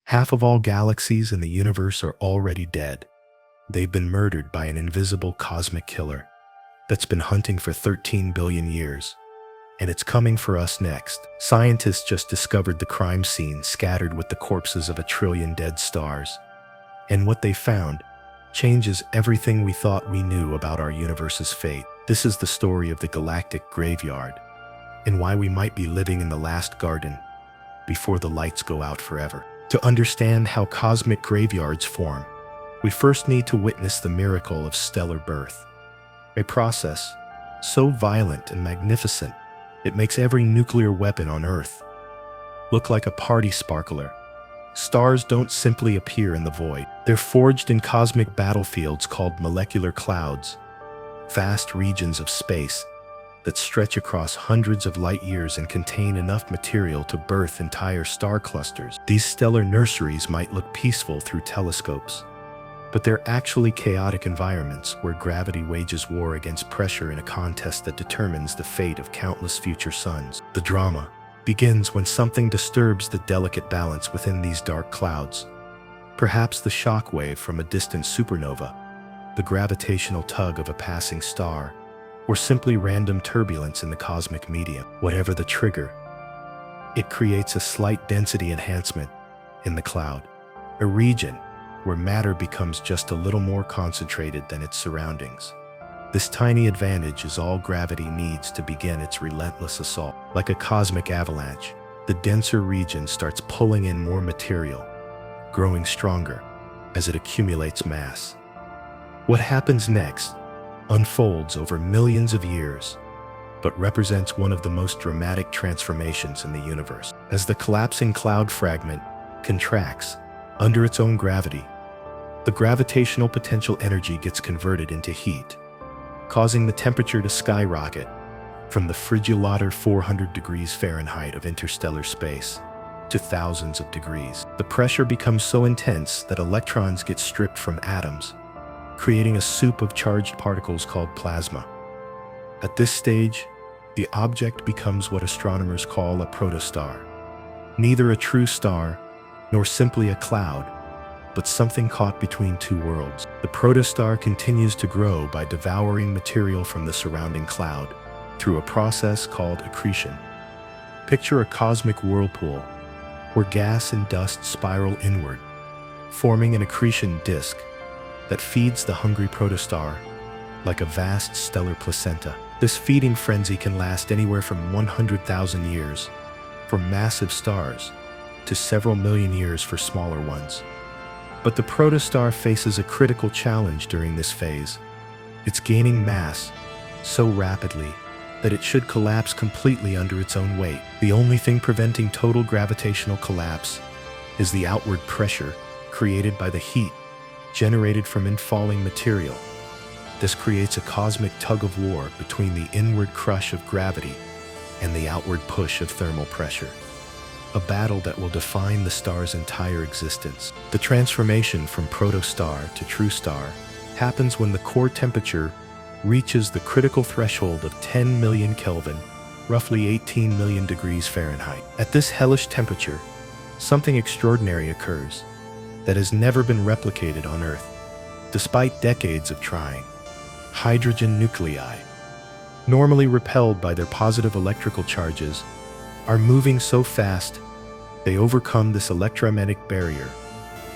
Half of all galaxies in the universe are already dead. They've been murdered by an invisible cosmic killer that's been hunting for 13 billion years. And it's coming for us next. Scientists just discovered the crime scene scattered with the corpses of 1 trillion dead stars. And what they found changes everything we thought we knew about our universe's fate. This is the story of the galactic graveyard, and why we might be living in the last garden before the lights go out forever. To understand how cosmic graveyards form, we first need to witness the miracle of stellar birth, a process so violent and magnificent it makes every nuclear weapon on Earth look like a party sparkler. Stars don't simply appear in the void. They're forged in cosmic battlefields called molecular clouds, vast regions of space that stretch across hundreds of light years and contain enough material to birth entire star clusters. These stellar nurseries might look peaceful through telescopes, but they're actually chaotic environments where gravity wages war against pressure in a contest that determines the fate of countless future suns. The drama begins when something disturbs the delicate balance within these dark clouds. Perhaps the shock wave from a distant supernova, the gravitational tug of a passing star, or simply random turbulence in the cosmic medium. Whatever the trigger, it creates a slight density enhancement in the cloud, a region where matter becomes just a little more concentrated than its surroundings. This tiny advantage is all gravity needs to begin its relentless assault. Like a cosmic avalanche, the denser region starts pulling in more material, growing stronger as it accumulates mass. What happens next unfolds over millions of years, but represents one of the most dramatic transformations in the universe. As the collapsing cloud fragment contracts under its own gravity, the gravitational potential energy gets converted into heat, causing the temperature to skyrocket from the frigid 400 degrees Fahrenheit of interstellar space to thousands of degrees. The pressure becomes so intense that electrons get stripped from atoms, creating a soup of charged particles called plasma. At this stage, the object becomes what astronomers call a protostar. Neither a true star, nor simply a cloud, but something caught between two worlds. The protostar continues to grow by devouring material from the surrounding cloud through a process called accretion. Picture a cosmic whirlpool where gas and dust spiral inward, forming an accretion disk that feeds the hungry protostar like a vast stellar placenta. This feeding frenzy can last anywhere from 100,000 years for massive stars to several million years for smaller ones. But the protostar faces a critical challenge during this phase. It's gaining mass so rapidly that it should collapse completely under its own weight. The only thing preventing total gravitational collapse is the outward pressure created by the heat generated from infalling material. This creates a cosmic tug-of-war between the inward crush of gravity and the outward push of thermal pressure. A battle that will define the star's entire existence. The transformation from protostar to true star happens when the core temperature reaches the critical threshold of 10 million Kelvin, roughly 18 million degrees Fahrenheit. At this hellish temperature, something extraordinary occurs that has never been replicated on Earth, despite decades of trying. Hydrogen nuclei, normally repelled by their positive electrical charges, are moving so fast they overcome this electromagnetic barrier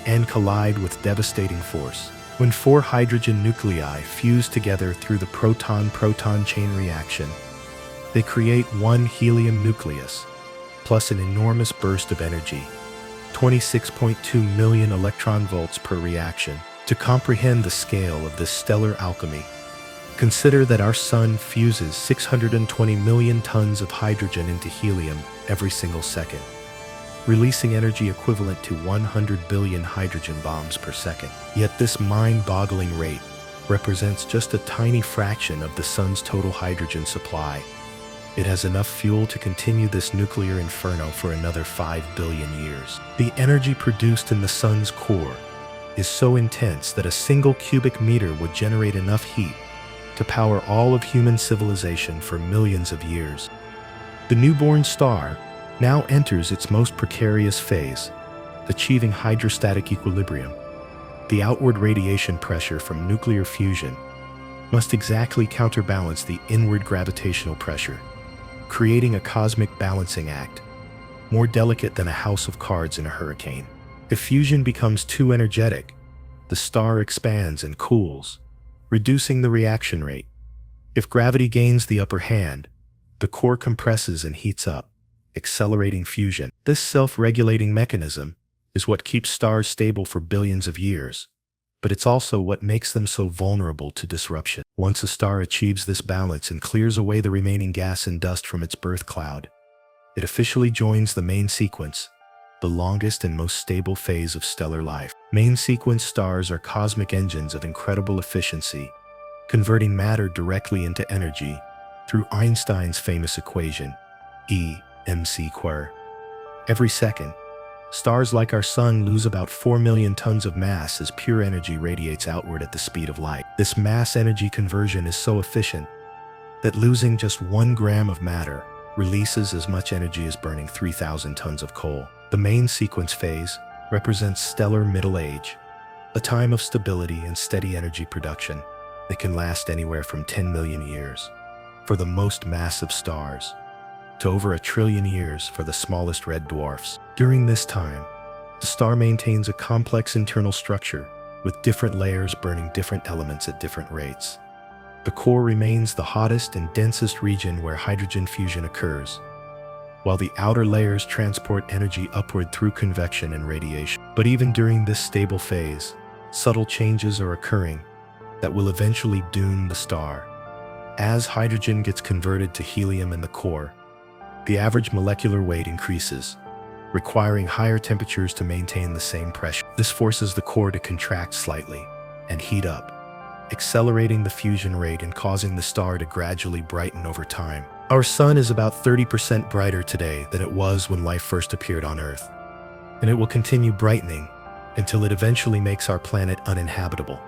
and collide with devastating force. When 4 hydrogen nuclei fuse together through the proton-proton chain reaction, they create one helium nucleus, plus an enormous burst of energy, 26.2 million electron volts per reaction. To comprehend the scale of this stellar alchemy, consider that our Sun fuses 620 million tons of hydrogen into helium every single second, releasing energy equivalent to 100 billion hydrogen bombs per second. Yet this mind-boggling rate represents just a tiny fraction of the Sun's total hydrogen supply. It has enough fuel to continue this nuclear inferno for another 5 billion years. The energy produced in the Sun's core is so intense that a single cubic meter would generate enough heat to power all of human civilization for millions of years. The newborn star now enters its most precarious phase, achieving hydrostatic equilibrium. The outward radiation pressure from nuclear fusion must exactly counterbalance the inward gravitational pressure, creating a cosmic balancing act, more delicate than a house of cards in a hurricane. If fusion becomes too energetic, the star expands and cools, reducing the reaction rate. If gravity gains the upper hand, the core compresses and heats up, accelerating fusion. This self-regulating mechanism is what keeps stars stable for billions of years, but it's also what makes them so vulnerable to disruption. Once a star achieves this balance and clears away the remaining gas and dust from its birth cloud, it officially joins the main sequence, the longest and most stable phase of stellar life. Main sequence stars are cosmic engines of incredible efficiency, converting matter directly into energy through Einstein's famous equation, E=mc². Every second, stars like our Sun lose about 4 million tons of mass as pure energy radiates outward at the speed of light. This mass-energy conversion is so efficient that losing just 1 gram of matter releases as much energy as burning 3,000 tons of coal. The main sequence phase represents stellar middle age, a time of stability and steady energy production that can last anywhere from 10 million years for the most massive stars to over 1 trillion years for the smallest red dwarfs. During this time, the star maintains a complex internal structure with different layers burning different elements at different rates. The core remains the hottest and densest region where hydrogen fusion occurs, while the outer layers transport energy upward through convection and radiation. But even during this stable phase, subtle changes are occurring that will eventually doom the star. As hydrogen gets converted to helium in the core, the average molecular weight increases, requiring higher temperatures to maintain the same pressure. This forces the core to contract slightly and heat up, accelerating the fusion rate and causing the star to gradually brighten over time. Our Sun is about 30% brighter today than it was when life first appeared on Earth, and it will continue brightening until it eventually makes our planet uninhabitable.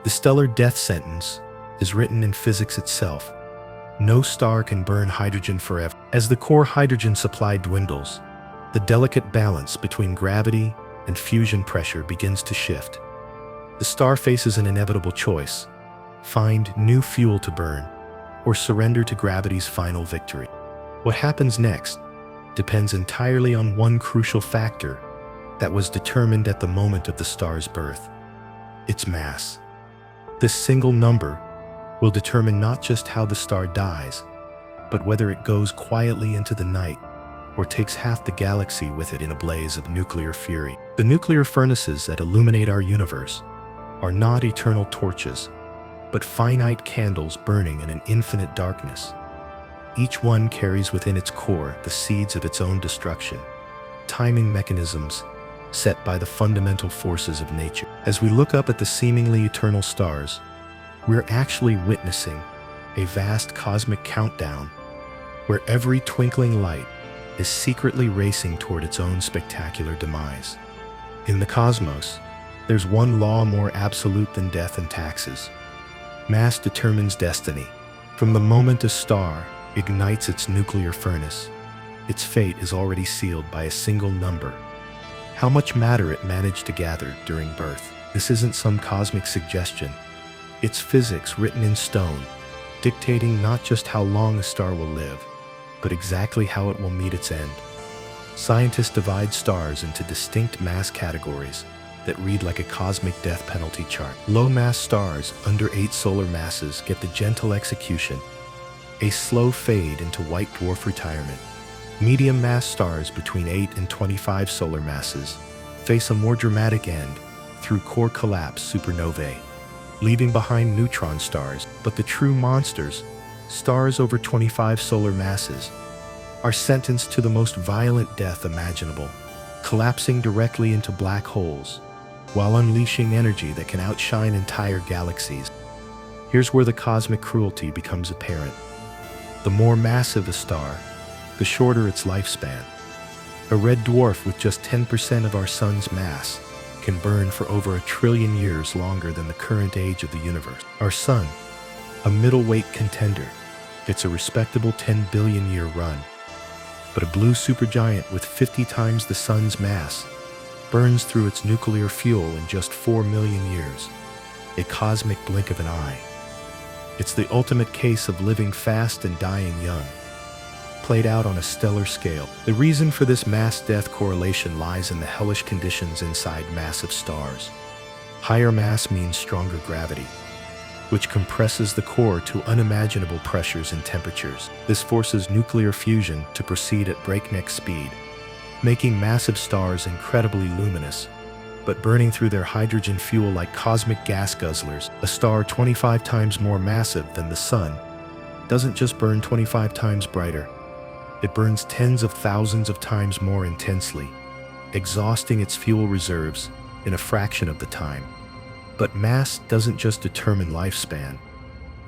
The stellar death sentence is written in physics itself. No star can burn hydrogen forever. As the core hydrogen supply dwindles, the delicate balance between gravity and fusion pressure begins to shift. The star faces an inevitable choice: find new fuel to burn, or surrender to gravity's final victory. What happens next depends entirely on one crucial factor that was determined at the moment of the star's birth: its mass. This single number will determine not just how the star dies, but whether it goes quietly into the night or takes half the galaxy with it in a blaze of nuclear fury. The nuclear furnaces that illuminate our universe are not eternal torches, but finite candles burning in an infinite darkness. Each one carries within its core the seeds of its own destruction, timing mechanisms set by the fundamental forces of nature. As we look up at the seemingly eternal stars, we're actually witnessing a vast cosmic countdown where every twinkling light is secretly racing toward its own spectacular demise. In the cosmos, there's one law more absolute than death and taxes. Mass determines destiny. From the moment a star ignites its nuclear furnace, its fate is already sealed by a single number: how much matter it managed to gather during birth. This isn't some cosmic suggestion. It's physics written in stone, dictating not just how long a star will live, but exactly how it will meet its end. Scientists divide stars into distinct mass categories that read like a cosmic death penalty chart. Low-mass stars under 8 solar masses get the gentle execution, a slow fade into white dwarf retirement. Medium-mass stars between 8 and 25 solar masses face a more dramatic end through core collapse supernovae, leaving behind neutron stars. But the true monsters, stars over 25 solar masses, are sentenced to the most violent death imaginable, collapsing directly into black holes, while unleashing energy that can outshine entire galaxies. Here's where the cosmic cruelty becomes apparent. The more massive a star, the shorter its lifespan. A red dwarf with just 10% of our Sun's mass can burn for over 1 trillion years longer than the current age of the universe. Our Sun, a middleweight contender, gets a respectable 10 billion year run. But a blue supergiant with 50 times the Sun's mass burns through its nuclear fuel in just 4 million years, a cosmic blink of an eye. It's the ultimate case of living fast and dying young, played out on a stellar scale. The reason for this mass-death correlation lies in the hellish conditions inside massive stars. Higher mass means stronger gravity, which compresses the core to unimaginable pressures and temperatures. This forces nuclear fusion to proceed at breakneck speed, making massive stars incredibly luminous, but burning through their hydrogen fuel like cosmic gas guzzlers. A star 25 times more massive than the Sun doesn't just burn 25 times brighter, it burns tens of thousands of times more intensely, exhausting its fuel reserves in a fraction of the time. But mass doesn't just determine lifespan,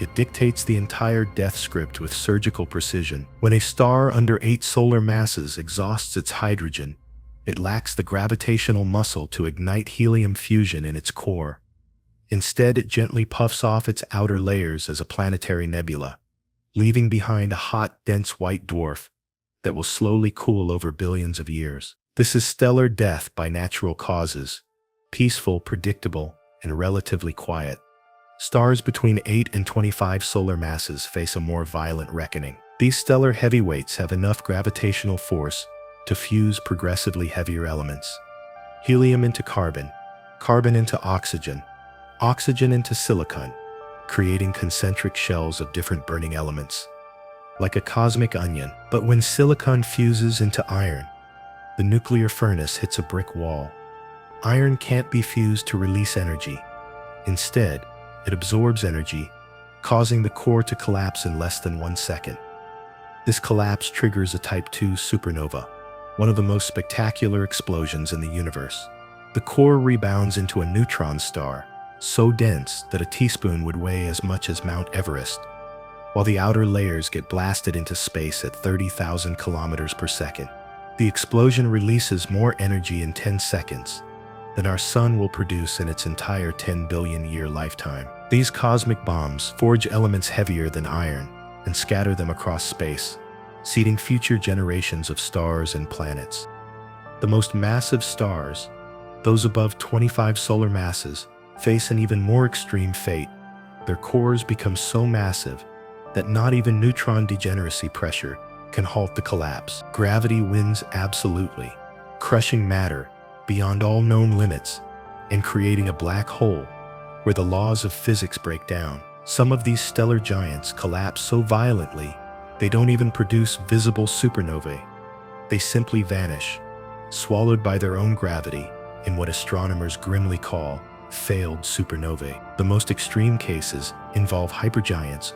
it dictates the entire death script with surgical precision. When a star under 8 solar masses exhausts its hydrogen, it lacks the gravitational muscle to ignite helium fusion in its core. Instead, it gently puffs off its outer layers as a planetary nebula, leaving behind a hot, dense white dwarf that will slowly cool over billions of years. This is stellar death by natural causes, peaceful, predictable, and relatively quiet. Stars between 8 and 25 solar masses face a more violent reckoning. These stellar heavyweights have enough gravitational force to fuse progressively heavier elements. Helium into carbon, carbon into oxygen, oxygen into silicon, creating concentric shells of different burning elements, like a cosmic onion. But when silicon fuses into iron, the nuclear furnace hits a brick wall. Iron can't be fused to release energy. Instead, it absorbs energy, causing the core to collapse in less than 1 second. This collapse triggers a Type II supernova, one of the most spectacular explosions in the universe. The core rebounds into a neutron star, so dense that a teaspoon would weigh as much as Mount Everest, while the outer layers get blasted into space at 30,000 kilometers per second. The explosion releases more energy in 10 seconds than our sun will produce in its entire 10 billion year lifetime. These cosmic bombs forge elements heavier than iron and scatter them across space, seeding future generations of stars and planets. The most massive stars, those above 25 solar masses, face an even more extreme fate. Their cores become so massive that not even neutron degeneracy pressure can halt the collapse. Gravity wins absolutely, crushing matter beyond all known limits and creating a black hole where the laws of physics break down. Some of these stellar giants collapse so violently they don't even produce visible supernovae. They simply vanish, swallowed by their own gravity in what astronomers grimly call failed supernovae. The most extreme cases involve hypergiants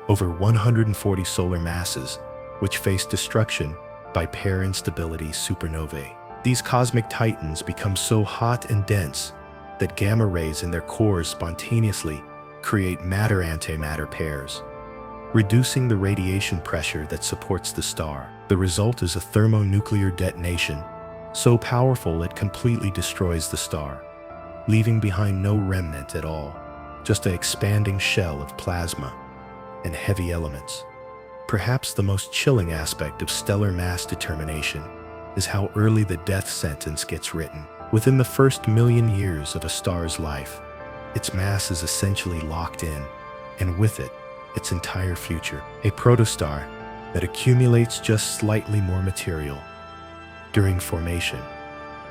over 140 solar masses, which face destruction by pair instability supernovae. These cosmic titans become so hot and dense that gamma rays in their cores spontaneously create matter-antimatter pairs, reducing the radiation pressure that supports the star. The result is a thermonuclear detonation, so powerful it completely destroys the star, leaving behind no remnant at all, just an expanding shell of plasma and heavy elements. Perhaps the most chilling aspect of stellar mass determination is how early the death sentence gets written. Within the first million years of a star's life, its mass is essentially locked in, and with it, its entire future. A protostar that accumulates just slightly more material during formation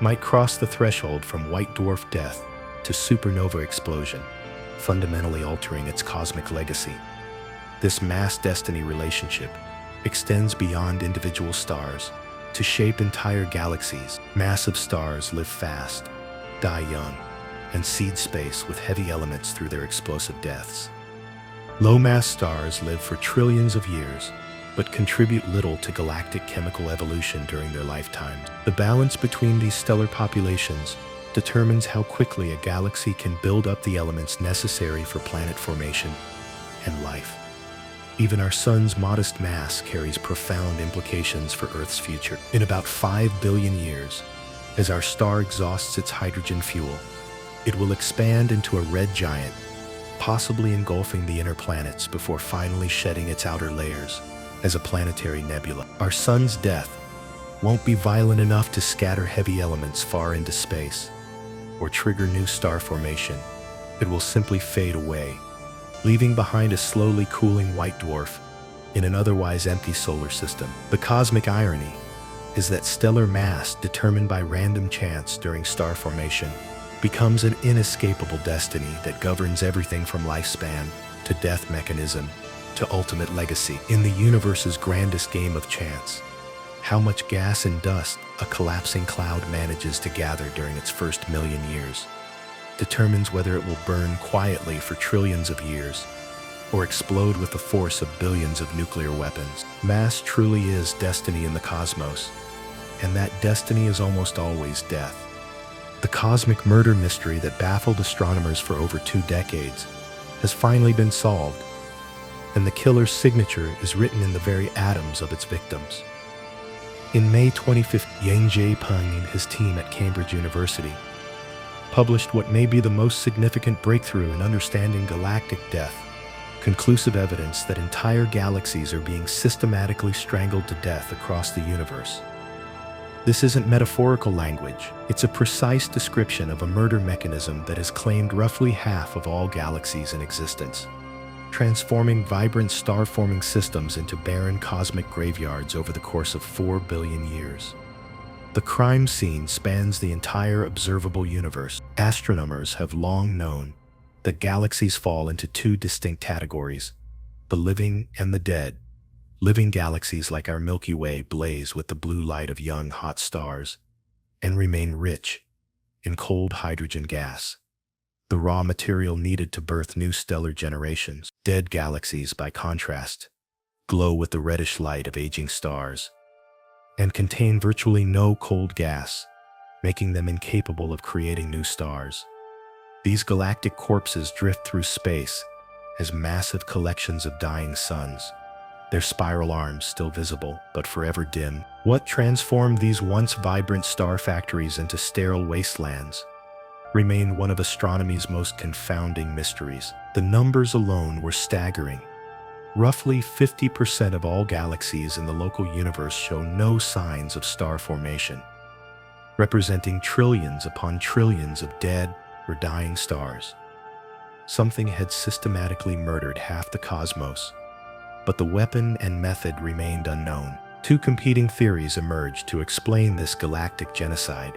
might cross the threshold from white dwarf death to supernova explosion, fundamentally altering its cosmic legacy. This mass-destiny relationship extends beyond individual stars to shape entire galaxies. Massive stars live fast, die young, and seed space with heavy elements through their explosive deaths. Low-mass stars live for trillions of years, but contribute little to galactic chemical evolution during their lifetimes. The balance between these stellar populations determines how quickly a galaxy can build up the elements necessary for planet formation and life. Even our sun's modest mass carries profound implications for Earth's future. In about 5 billion years, as our star exhausts its hydrogen fuel, it will expand into a red giant, possibly engulfing the inner planets before finally shedding its outer layers as a planetary nebula. Our sun's death won't be violent enough to scatter heavy elements far into space or trigger new star formation. It will simply fade away, leaving behind a slowly cooling white dwarf in an otherwise empty solar system. The cosmic irony is that stellar mass determined by random chance during star formation becomes an inescapable destiny that governs everything from lifespan to death mechanism to ultimate legacy. In the universe's grandest game of chance, how much gas and dust a collapsing cloud manages to gather during its first million years determines whether it will burn quietly for trillions of years or explode with the force of billions of nuclear weapons. Mass truly is destiny in the cosmos, and that destiny is almost always death. The cosmic murder mystery that baffled astronomers for over 2 decades has finally been solved, and the killer's signature is written in the very atoms of its victims. In May 25th, Yang Jiepeng and his team at Cambridge University published what may be the most significant breakthrough in understanding galactic death, conclusive evidence that entire galaxies are being systematically strangled to death across the universe. This isn't metaphorical language, it's a precise description of a murder mechanism that has claimed roughly half of all galaxies in existence, transforming vibrant star-forming systems into barren cosmic graveyards over the course of 4 billion years. The crime scene spans the entire observable universe. Astronomers have long known that galaxies fall into 2 distinct categories, the living and the dead. Living galaxies like our Milky Way blaze with the blue light of young, hot stars and remain rich in cold hydrogen gas, the raw material needed to birth new stellar generations. Dead galaxies, by contrast, glow with the reddish light of aging stars and contain virtually no cold gas, making them incapable of creating new stars. These galactic corpses drift through space as massive collections of dying suns, their spiral arms still visible, but forever dim. What transformed these once vibrant star factories into sterile wastelands remain one of astronomy's most confounding mysteries. The numbers alone were staggering. Roughly 50% of all galaxies in the local universe show no signs of star formation, representing trillions upon trillions of dead or dying stars. Something had systematically murdered half the cosmos, but the weapon and method remained unknown. 2 competing theories emerged to explain this galactic genocide.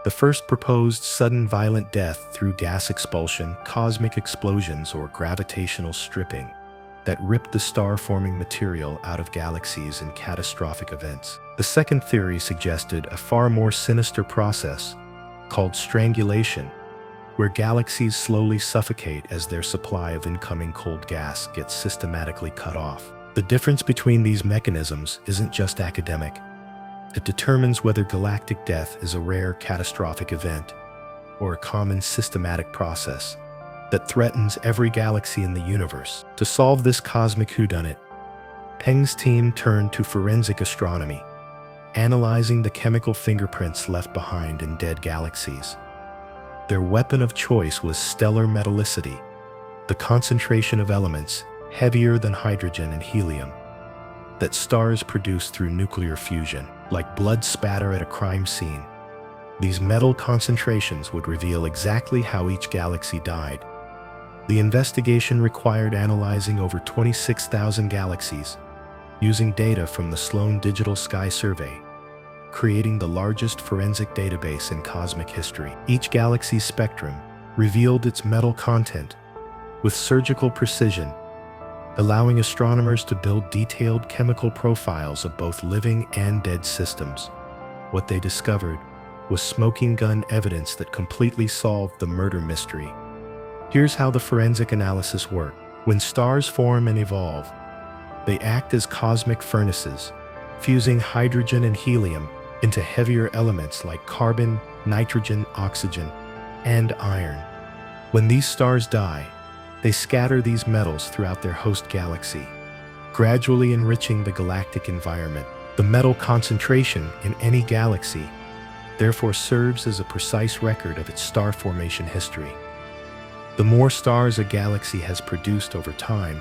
The first proposed sudden violent death through gas expulsion, cosmic explosions, or gravitational stripping that ripped the star-forming material out of galaxies in catastrophic events. The second theory suggested a far more sinister process called strangulation, where galaxies slowly suffocate as their supply of incoming cold gas gets systematically cut off. The difference between these mechanisms isn't just academic. It determines whether galactic death is a rare catastrophic event or a common systematic process that threatens every galaxy in the universe. To solve this cosmic whodunit, Peng's team turned to forensic astronomy, analyzing the chemical fingerprints left behind in dead galaxies. Their weapon of choice was stellar metallicity, the concentration of elements heavier than hydrogen and helium that stars produce through nuclear fusion. Like blood spatter at a crime scene, these metal concentrations would reveal exactly how each galaxy died. The investigation required analyzing over 26,000 galaxies, using data from the Sloan Digital Sky Survey, creating the largest forensic database in cosmic history. Each galaxy's spectrum revealed its metal content with surgical precision, allowing astronomers to build detailed chemical profiles of both living and dead systems. What they discovered was smoking gun evidence that completely solved the murder mystery. Here's how the forensic analysis worked. When stars form and evolve, they act as cosmic furnaces, fusing hydrogen and helium into heavier elements like carbon, nitrogen, oxygen, and iron. When these stars die, they scatter these metals throughout their host galaxy, gradually enriching the galactic environment. The metal concentration in any galaxy therefore serves as a precise record of its star formation history. The more stars a galaxy has produced over time,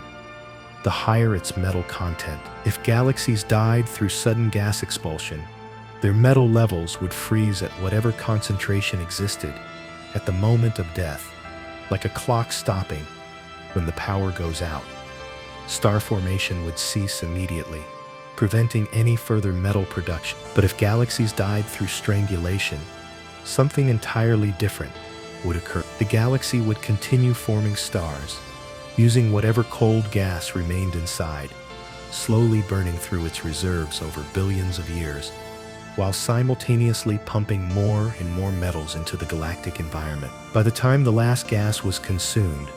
the higher its metal content. If galaxies died through sudden gas expulsion, Their metal levels would freeze at whatever concentration existed at the moment of death, like a clock stopping when the power goes out. Star formation would cease immediately, preventing any further metal production. But if galaxies died through strangulation, something entirely different would occur. The galaxy would continue forming stars, using whatever cold gas remained inside, slowly burning through its reserves over billions of years, while simultaneously pumping more and more metals into the galactic environment. By the time the last gas was consumed,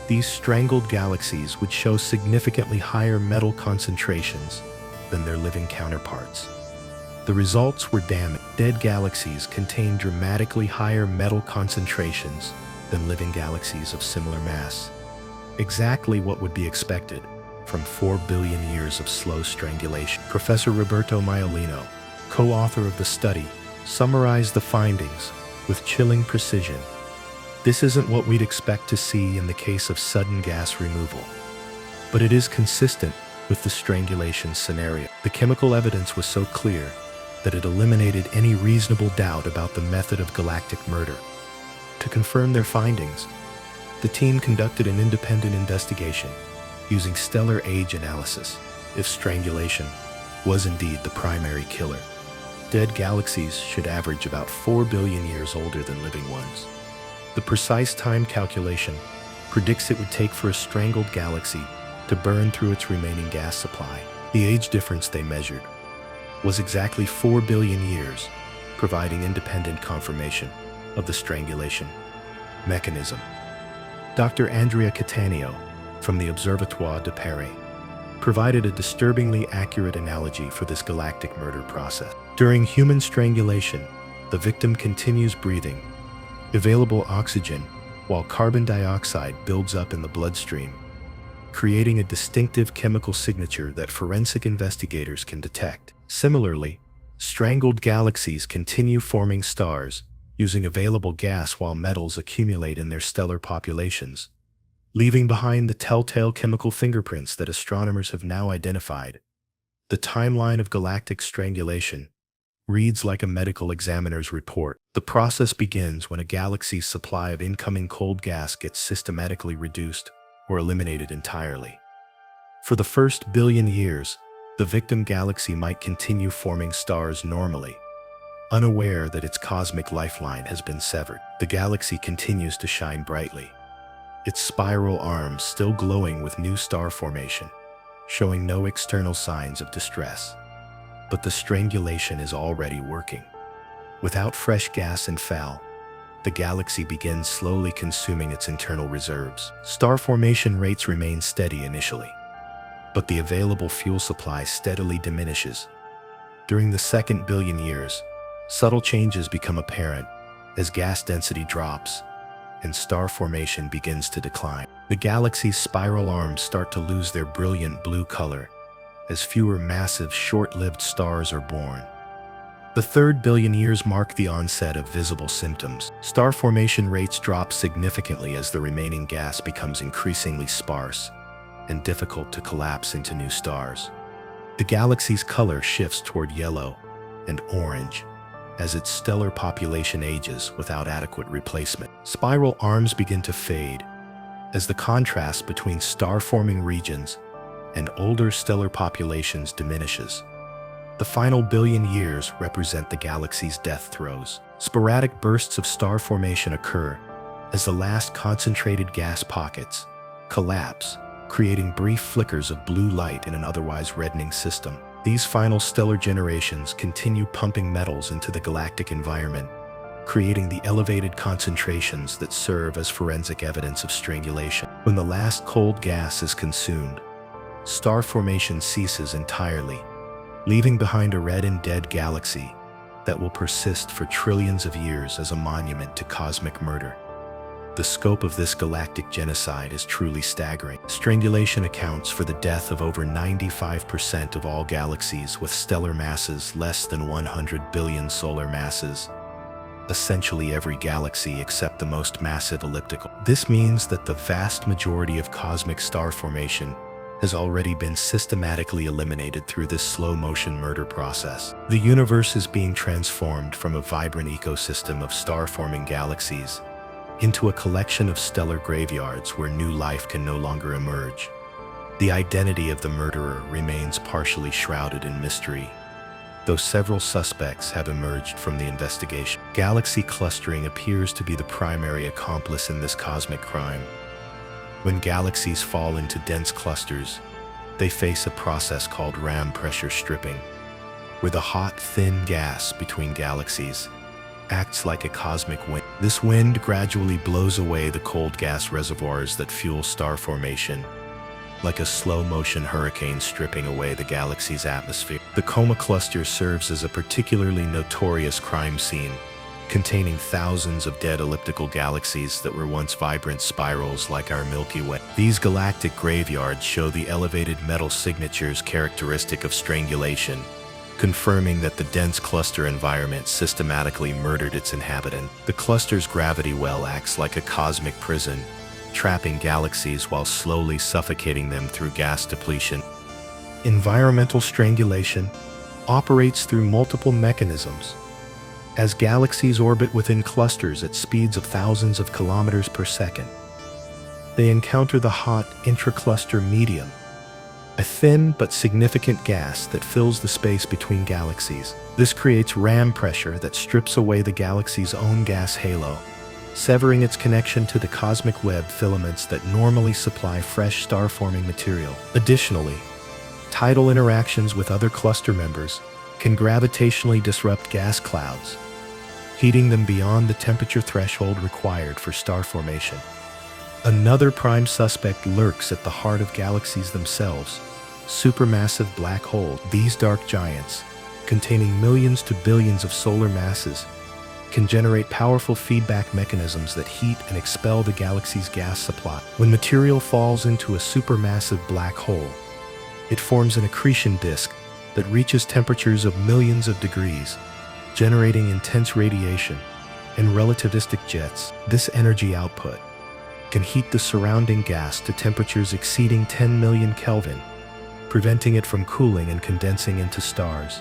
these strangled galaxies would show significantly higher metal concentrations than their living counterparts. The results were damning. Dead galaxies contain dramatically higher metal concentrations than living galaxies of similar mass. Exactly what would be expected from 4 billion years of slow strangulation. Professor Roberto Maiolino, co-author of the study, summarized the findings with chilling precision. This isn't what we'd expect to see in the case of sudden gas removal, but it is consistent with the strangulation scenario. The chemical evidence was so clear that it eliminated any reasonable doubt about the method of galactic murder. To confirm their findings, the team conducted an independent investigation using stellar age analysis. If strangulation was indeed the primary killer, dead galaxies should average about 4 billion years older than living ones. The precise time calculation predicts it would take for a strangled galaxy to burn through its remaining gas supply. The age difference they measured was exactly 4 billion years, providing independent confirmation of the strangulation mechanism. Dr. Andrea Cattaneo from the Observatoire de Paris provided a disturbingly accurate analogy for this galactic murder process. During human strangulation, the victim continues breathing available oxygen while carbon dioxide builds up in the bloodstream, creating a distinctive chemical signature that forensic investigators can detect. Similarly, strangled galaxies continue forming stars using available gas while metals accumulate in their stellar populations, leaving behind the telltale chemical fingerprints that astronomers have now identified. The timeline of galactic strangulation reads like a medical examiner's report. The process begins when a galaxy's supply of incoming cold gas gets systematically reduced or eliminated entirely. For the first billion years, the victim galaxy might continue forming stars normally, unaware that its cosmic lifeline has been severed. The galaxy continues to shine brightly, its spiral arms still glowing with new star formation, showing no external signs of distress. But the strangulation is already working. Without fresh gas and foul, the galaxy begins slowly consuming its internal reserves. Star formation rates remain steady initially, but the available fuel supply steadily diminishes. During the second billion years, subtle changes become apparent as gas density drops and star formation begins to decline. The galaxy's spiral arms start to lose their brilliant blue color as fewer massive, short-lived stars are born. The third billion years mark the onset of visible symptoms. Star formation rates drop significantly as the remaining gas becomes increasingly sparse and difficult to collapse into new stars. The galaxy's color shifts toward yellow and orange as its stellar population ages without adequate replacement. Spiral arms begin to fade as the contrast between star-forming regions and older stellar populations diminishes. The final billion years represent the galaxy's death throes. Sporadic bursts of star formation occur as the last concentrated gas pockets collapse, creating brief flickers of blue light in an otherwise reddening system. These final stellar generations continue pumping metals into the galactic environment, creating the elevated concentrations that serve as forensic evidence of strangulation. When the last cold gas is consumed, star formation ceases entirely, leaving behind a red and dead galaxy that will persist for trillions of years as a monument to cosmic murder. The scope of this galactic genocide is truly staggering. Strangulation accounts for the death of over 95% of all galaxies with stellar masses less than 100 billion solar masses, essentially every galaxy except the most massive elliptical. This means that the vast majority of cosmic star formation has already been systematically eliminated through this slow-motion murder process. The universe is being transformed from a vibrant ecosystem of star-forming galaxies into a collection of stellar graveyards where new life can no longer emerge. The identity of the murderer remains partially shrouded in mystery, though several suspects have emerged from the investigation. Galaxy clustering appears to be the primary accomplice in this cosmic crime. When galaxies fall into dense clusters, they face a process called ram pressure stripping, where the hot, thin gas between galaxies acts like a cosmic wind. This wind gradually blows away the cold gas reservoirs that fuel star formation, like a slow-motion hurricane stripping away the galaxy's atmosphere. The Coma Cluster serves as a particularly notorious crime scene, containing thousands of dead elliptical galaxies that were once vibrant spirals like our Milky Way. These galactic graveyards show the elevated metal signatures characteristic of strangulation, confirming that the dense cluster environment systematically murdered its inhabitant. The cluster's gravity well acts like a cosmic prison, trapping galaxies while slowly suffocating them through gas depletion. Environmental strangulation operates through multiple mechanisms. As galaxies orbit within clusters at speeds of thousands of kilometers per second, they encounter the hot intracluster medium, a thin but significant gas that fills the space between galaxies. This creates ram pressure that strips away the galaxy's own gas halo, severing its connection to the cosmic web filaments that normally supply fresh star-forming material. Additionally, tidal interactions with other cluster members can gravitationally disrupt gas clouds, heating them beyond the temperature threshold required for star formation. Another prime suspect lurks at the heart of galaxies themselves, supermassive black holes. These dark giants, containing millions to billions of solar masses, can generate powerful feedback mechanisms that heat and expel the galaxy's gas supply. When material falls into a supermassive black hole, it forms an accretion disk that reaches temperatures of millions of degrees, generating intense radiation and relativistic jets. This energy output can heat the surrounding gas to temperatures exceeding 10 million Kelvin, preventing it from cooling and condensing into stars.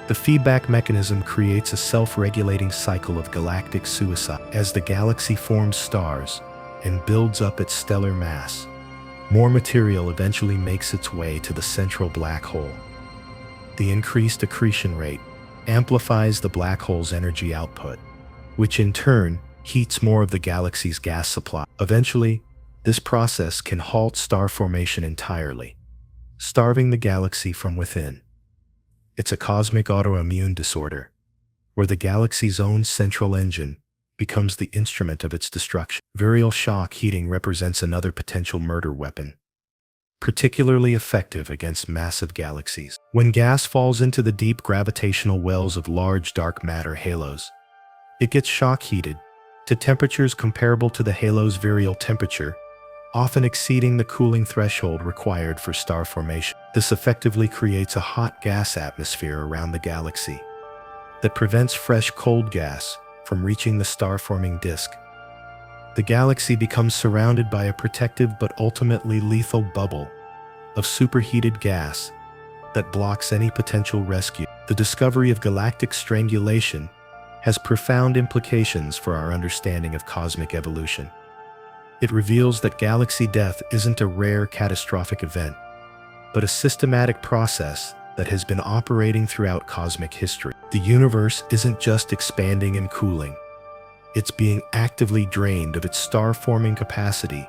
The feedback mechanism creates a self-regulating cycle of galactic suicide. As the galaxy forms stars and builds up its stellar mass, more material eventually makes its way to the central black hole. The increased accretion rate amplifies the black hole's energy output, which in turn heats more of the galaxy's gas supply. Eventually, this process can halt star formation entirely, starving the galaxy from within. It's a cosmic autoimmune disorder, where the galaxy's own central engine becomes the instrument of its destruction. Virial shock heating represents another potential murder weapon, particularly effective against massive galaxies. When gas falls into the deep gravitational wells of large dark matter halos, it gets shock heated to temperatures comparable to the halo's virial temperature, often exceeding the cooling threshold required for star formation. This effectively creates a hot gas atmosphere around the galaxy that prevents fresh cold gas from reaching the star-forming disk. The galaxy becomes surrounded by a protective but ultimately lethal bubble of superheated gas that blocks any potential rescue. The discovery of galactic strangulation has profound implications for our understanding of cosmic evolution. It reveals that galaxy death isn't a rare catastrophic event, but a systematic process that has been operating throughout cosmic history. The universe isn't just expanding and cooling. It's being actively drained of its star-forming capacity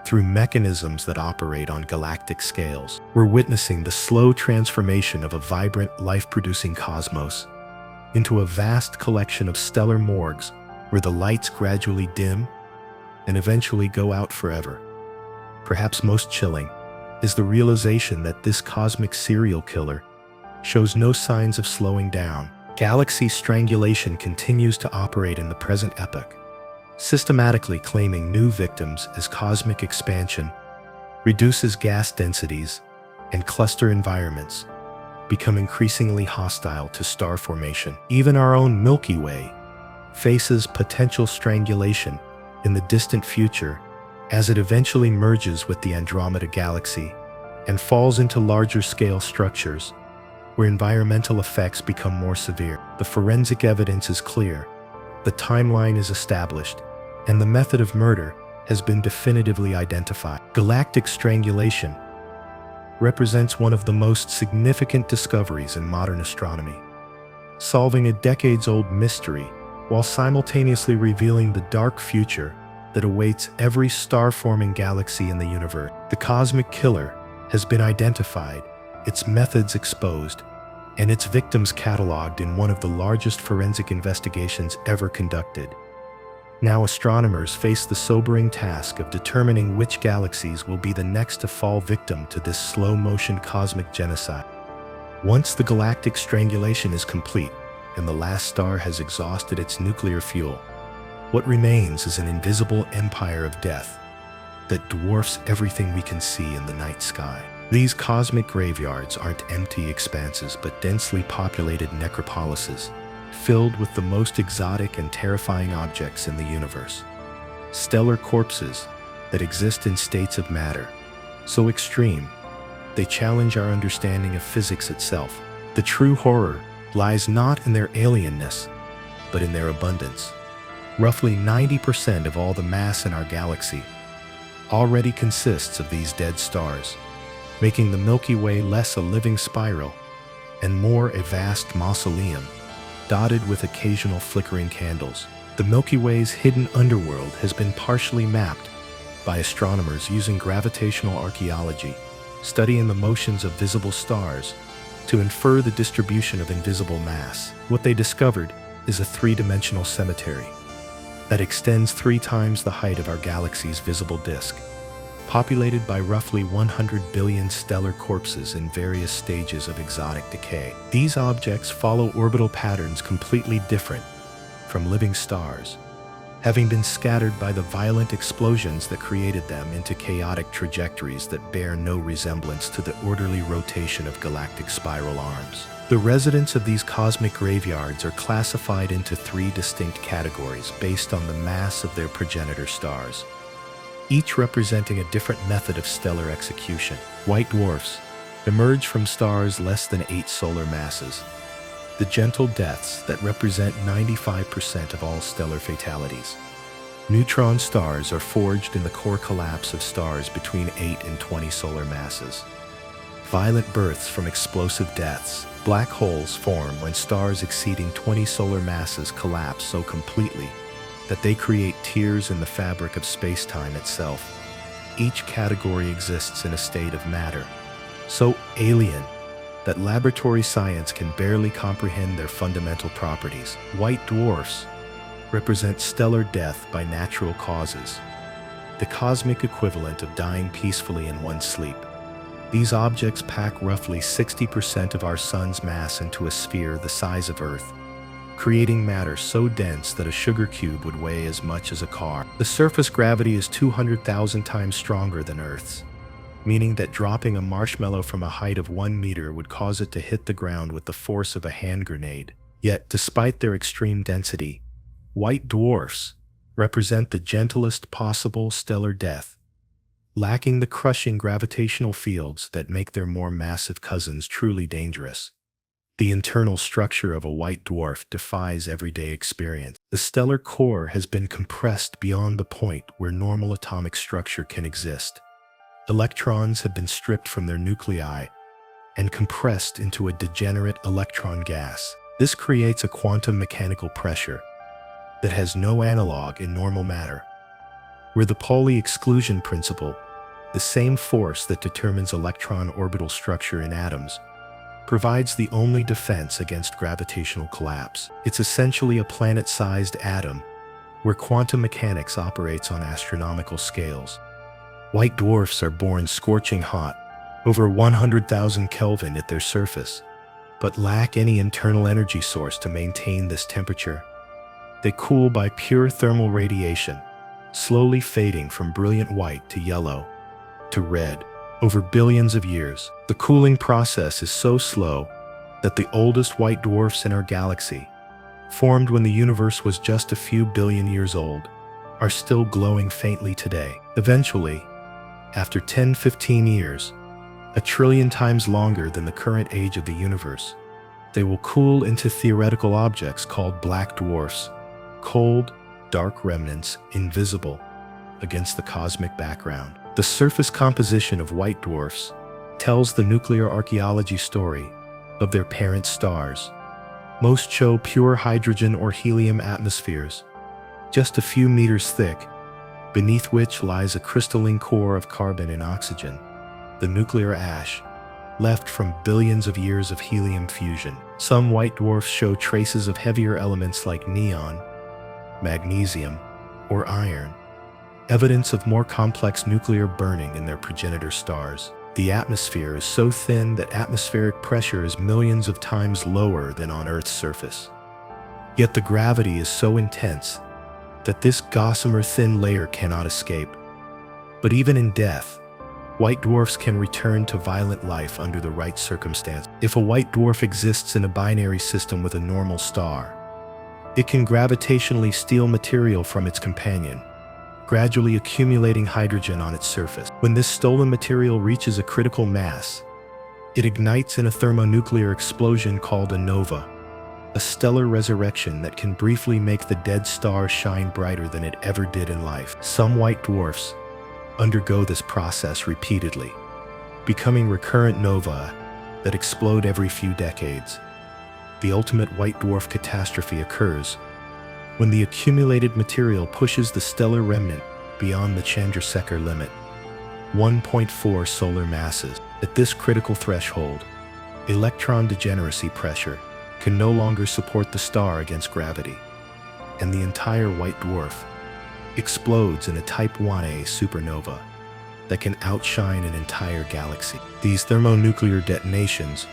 through mechanisms that operate on galactic scales. We're witnessing the slow transformation of a vibrant, life-producing cosmos into a vast collection of stellar morgues where the lights gradually dim and eventually go out forever. Perhaps most chilling is the realization that this cosmic serial killer shows no signs of slowing down. Galaxy strangulation continues to operate in the present epoch, systematically claiming new victims as cosmic expansion reduces gas densities and cluster environments become increasingly hostile to star formation. Even our own Milky Way faces potential strangulation in the distant future as it eventually merges with the Andromeda Galaxy and falls into larger scale structures, where environmental effects become more severe. The forensic evidence is clear, the timeline is established, and the method of murder has been definitively identified. Galactic strangulation represents one of the most significant discoveries in modern astronomy, solving a decades-old mystery while simultaneously revealing the dark future that awaits every star-forming galaxy in the universe. The cosmic killer has been identified, its methods exposed, and its victims cataloged in one of the largest forensic investigations ever conducted. Now astronomers face the sobering task of determining which galaxies will be the next to fall victim to this slow-motion cosmic genocide. Once the galactic strangulation is complete and the last star has exhausted its nuclear fuel, what remains is an invisible empire of death that dwarfs everything we can see in the night sky. These cosmic graveyards aren't empty expanses but densely populated necropolises, filled with the most exotic and terrifying objects in the universe. Stellar corpses that exist in states of matter, so extreme, they challenge our understanding of physics itself. The true horror lies not in their alienness, but in their abundance. Roughly 90% of all the mass in our galaxy already consists of these dead stars, making the Milky Way less a living spiral and more a vast mausoleum, dotted with occasional flickering candles. The Milky Way's hidden underworld has been partially mapped by astronomers using gravitational archaeology, studying the motions of visible stars to infer the distribution of invisible mass. What they discovered is a three-dimensional cemetery that extends 3 times the height of our galaxy's visible disk, populated by roughly 100 billion stellar corpses in various stages of exotic decay. These objects follow orbital patterns completely different from living stars, having been scattered by the violent explosions that created them into chaotic trajectories that bear no resemblance to the orderly rotation of galactic spiral arms. The residents of these cosmic graveyards are classified into 3 distinct categories based on the mass of their progenitor stars, each representing a different method of stellar execution. White dwarfs emerge from stars less than 8 solar masses, the gentle deaths that represent 95% of all stellar fatalities. Neutron stars are forged in the core collapse of stars between 8 and 20 solar masses. Violent births from explosive deaths. Black holes form when stars exceeding 20 solar masses collapse so completely that they create tears in the fabric of space-time itself. Each category exists in a state of matter so alien that laboratory science can barely comprehend their fundamental properties. White dwarfs represent stellar death by natural causes, the cosmic equivalent of dying peacefully in one's sleep. These objects pack roughly 60% of our sun's mass into a sphere the size of Earth, creating matter so dense that a sugar cube would weigh as much as a car. The surface gravity is 200,000 times stronger than Earth's, meaning that dropping a marshmallow from a height of 1 meter would cause it to hit the ground with the force of a hand grenade. Yet, despite their extreme density, white dwarfs represent the gentlest possible stellar death, lacking the crushing gravitational fields that make their more massive cousins truly dangerous. The internal structure of a white dwarf defies everyday experience. The stellar core has been compressed beyond the point where normal atomic structure can exist. Electrons have been stripped from their nuclei and compressed into a degenerate electron gas. This creates a quantum mechanical pressure that has no analog in normal matter, where the Pauli exclusion principle, the same force that determines electron orbital structure in atoms, provides the only defense against gravitational collapse. It's essentially a planet-sized atom where quantum mechanics operates on astronomical scales. White dwarfs are born scorching hot, over 100,000 Kelvin at their surface, but lack any internal energy source to maintain this temperature. They cool by pure thermal radiation, slowly fading from brilliant white to yellow to red over billions of years. The cooling process is so slow that the oldest white dwarfs in our galaxy, formed when the universe was just a few billion years old, are still glowing faintly today. Eventually, after 10-15 years, a trillion times longer than the current age of the universe. They will cool into theoretical objects called black dwarfs, cold, dark remnants, invisible against the cosmic background. The surface composition of white dwarfs tells the nuclear archaeology story of their parent stars. Most show pure hydrogen or helium atmospheres, just a few meters thick, beneath which lies a crystalline core of carbon and oxygen, the nuclear ash left from billions of years of helium fusion. Some white dwarfs show traces of heavier elements like neon, magnesium, or iron, evidence of more complex nuclear burning in their progenitor stars. The atmosphere is so thin that atmospheric pressure is millions of times lower than on Earth's surface. Yet the gravity is so intense that this gossamer thin layer cannot escape. But even in death, white dwarfs can return to violent life under the right circumstances. If a white dwarf exists in a binary system with a normal star, it can gravitationally steal material from its companion, gradually accumulating hydrogen on its surface. When this stolen material reaches a critical mass, it ignites in a thermonuclear explosion called a nova, a stellar resurrection that can briefly make the dead star shine brighter than it ever did in life. Some white dwarfs undergo this process repeatedly, becoming recurrent nova that explode every few decades. The ultimate white dwarf catastrophe occurs when the accumulated material pushes the stellar remnant beyond the Chandrasekhar limit, 1.4 solar masses. At this critical threshold, electron degeneracy pressure can no longer support the star against gravity, and the entire white dwarf explodes in a Type 1a supernova that can outshine an entire galaxy. These thermonuclear detonations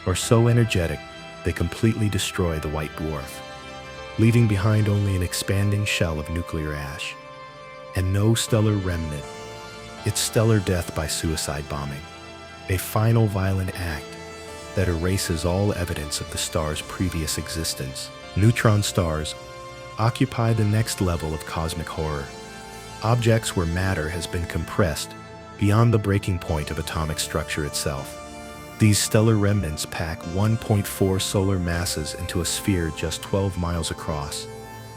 are so energetic they completely destroy the white dwarf, leaving behind only an expanding shell of nuclear ash, and no stellar remnant. It's stellar death by suicide bombing, a final violent act that erases all evidence of the star's previous existence. Neutron stars occupy the next level of cosmic horror, objects where matter has been compressed beyond the breaking point of atomic structure itself. These stellar remnants pack 1.4 solar masses into a sphere just 12 miles across,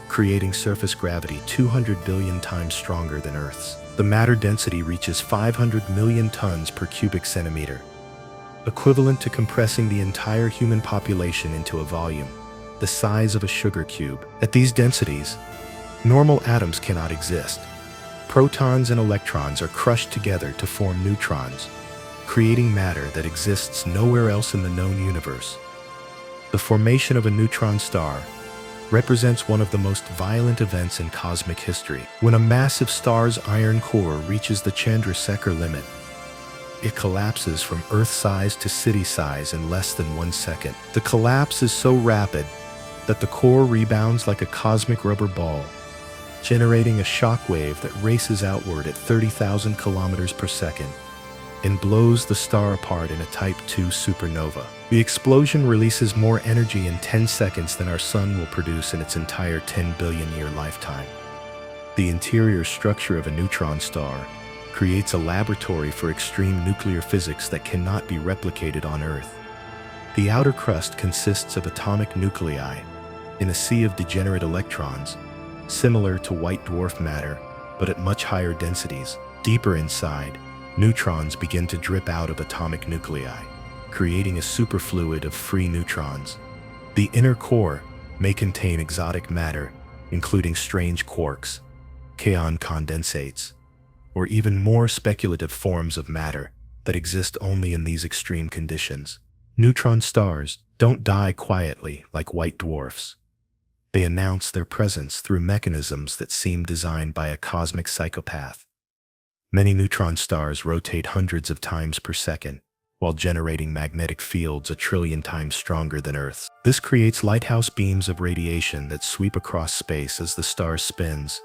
creating surface gravity 200 billion times stronger than Earth's. The matter density reaches 500 million tons per cubic centimeter, equivalent to compressing the entire human population into a volume the size of a sugar cube. At these densities, normal atoms cannot exist. Protons and electrons are crushed together to form neutrons, creating matter that exists nowhere else in the known universe. The formation of a neutron star represents one of the most violent events in cosmic history. When a massive star's iron core reaches the Chandrasekhar limit, it collapses from Earth size to city size in less than 1 second. The collapse is so rapid that the core rebounds like a cosmic rubber ball, generating a shock wave that races outward at 30,000 kilometers per second and blows the star apart in a Type 2 supernova. The explosion releases more energy in 10 seconds than our sun will produce in its entire 10 billion year lifetime. The interior structure of a neutron star creates a laboratory for extreme nuclear physics that cannot be replicated on Earth. The outer crust consists of atomic nuclei in a sea of degenerate electrons, similar to white dwarf matter, but at much higher densities. Deeper inside, neutrons begin to drip out of atomic nuclei, creating a superfluid of free neutrons. The inner core may contain exotic matter, including strange quarks, kaon condensates, or even more speculative forms of matter that exist only in these extreme conditions. Neutron stars don't die quietly like white dwarfs. They announce their presence through mechanisms that seem designed by a cosmic psychopath. Many neutron stars rotate hundreds of times per second, while generating magnetic fields a trillion times stronger than Earth's. This creates lighthouse beams of radiation that sweep across space as the star spins,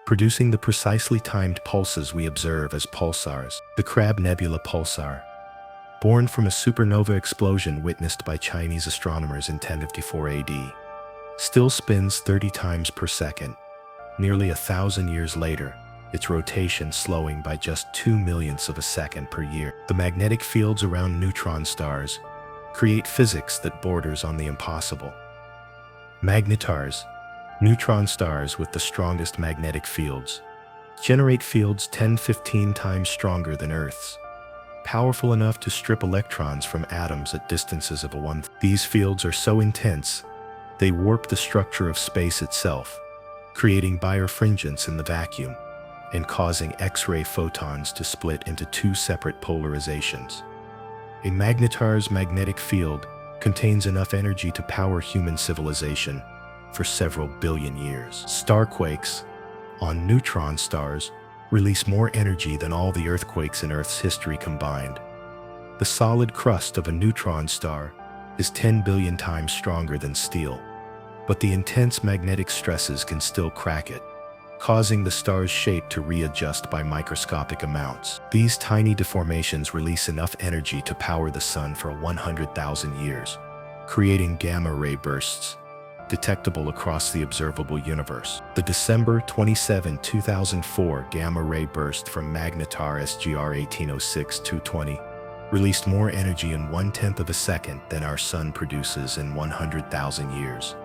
producing the precisely timed pulses we observe as pulsars. The Crab Nebula pulsar, born from a supernova explosion witnessed by Chinese astronomers in 1054 AD, still spins 30 times per second, nearly 1,000 years later, its rotation slowing by just 2/millionths of a second per year. The magnetic fields around neutron stars create physics that borders on the impossible. Magnetars, neutron stars with the strongest magnetic fields, generate fields 10-15 times stronger than Earth's, powerful enough to strip electrons from atoms at distances of a 1/10. These fields are so intense, they warp the structure of space itself, creating birefringence in the vacuum and causing X-ray photons to split into two separate polarizations. A magnetar's magnetic field contains enough energy to power human civilization for several billion years. Starquakes on neutron stars release more energy than all the earthquakes in Earth's history combined. The solid crust of a neutron star is 10 billion times stronger than steel, but the intense magnetic stresses can still crack it, causing the star's shape to readjust by microscopic amounts. These tiny deformations release enough energy to power the sun for 100,000 years, creating gamma-ray bursts detectable across the observable universe. The December 27, 2004 gamma-ray burst from magnetar SGR 1806-220 released more energy in 1/10 of a second than our sun produces in 100,000 years.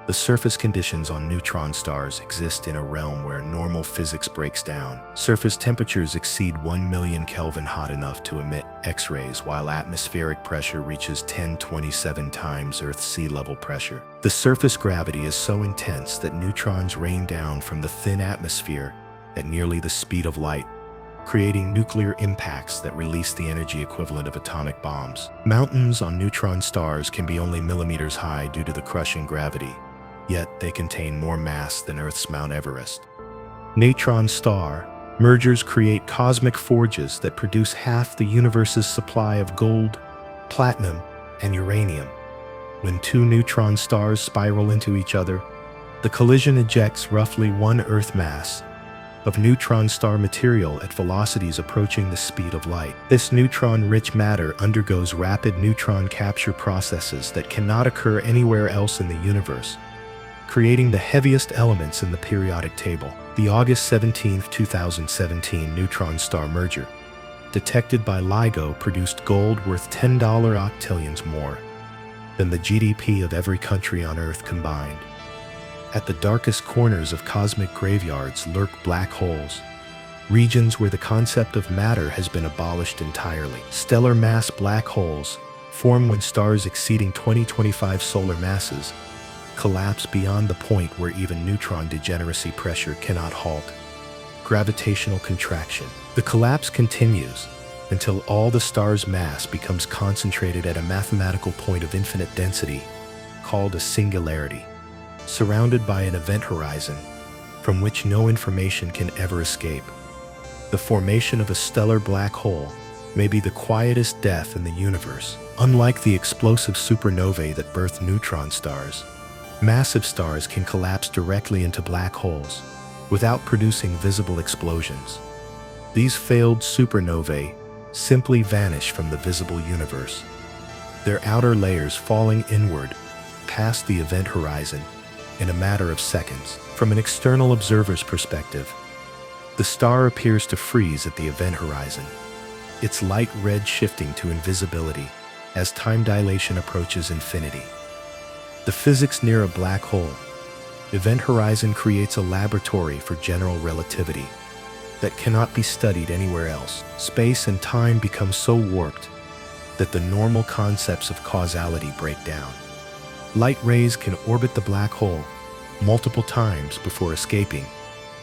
The surface conditions on neutron stars exist in a realm where normal physics breaks down. Surface temperatures exceed 1 million Kelvin, hot enough to emit X-rays, while atmospheric pressure reaches 1027 times Earth's sea level pressure. The surface gravity is so intense that neutrons rain down from the thin atmosphere at nearly the speed of light, creating nuclear impacts that release the energy equivalent of atomic bombs. Mountains on neutron stars can be only millimeters high due to the crushing gravity, yet they contain more mass than Earth's Mount Everest. Neutron star mergers create cosmic forges that produce half the universe's supply of gold, platinum, and uranium. When two neutron stars spiral into each other, the collision ejects roughly 1 Earth mass of neutron star material at velocities approaching the speed of light. This neutron-rich matter undergoes rapid neutron capture processes that cannot occur anywhere else in the universe, creating the heaviest elements in the periodic table. The August 17, 2017 neutron star merger, detected by LIGO, produced gold worth $10 octillions more than the GDP of every country on Earth combined. At the darkest corners of cosmic graveyards lurk black holes, regions where the concept of matter has been abolished entirely. Stellar mass black holes form when stars exceeding 2025 solar masses collapse beyond the point where even neutron degeneracy pressure cannot halt. Gravitational contraction. The collapse continues until all the star's mass becomes concentrated at a mathematical point of infinite density called a singularity, surrounded by an event horizon from which no information can ever escape. The formation of a stellar black hole may be the quietest death in the universe. Unlike the explosive supernovae that birth neutron stars, massive stars can collapse directly into black holes without producing visible explosions. These failed supernovae simply vanish from the visible universe, their outer layers falling inward past the event horizon in a matter of seconds. From an external observer's perspective, the star appears to freeze at the event horizon, its light red shifting to invisibility as time dilation approaches infinity. The physics near a black hole event horizon creates a laboratory for general relativity that cannot be studied anywhere else. Space and time become so warped that the normal concepts of causality break down. Light rays can orbit the black hole multiple times before escaping,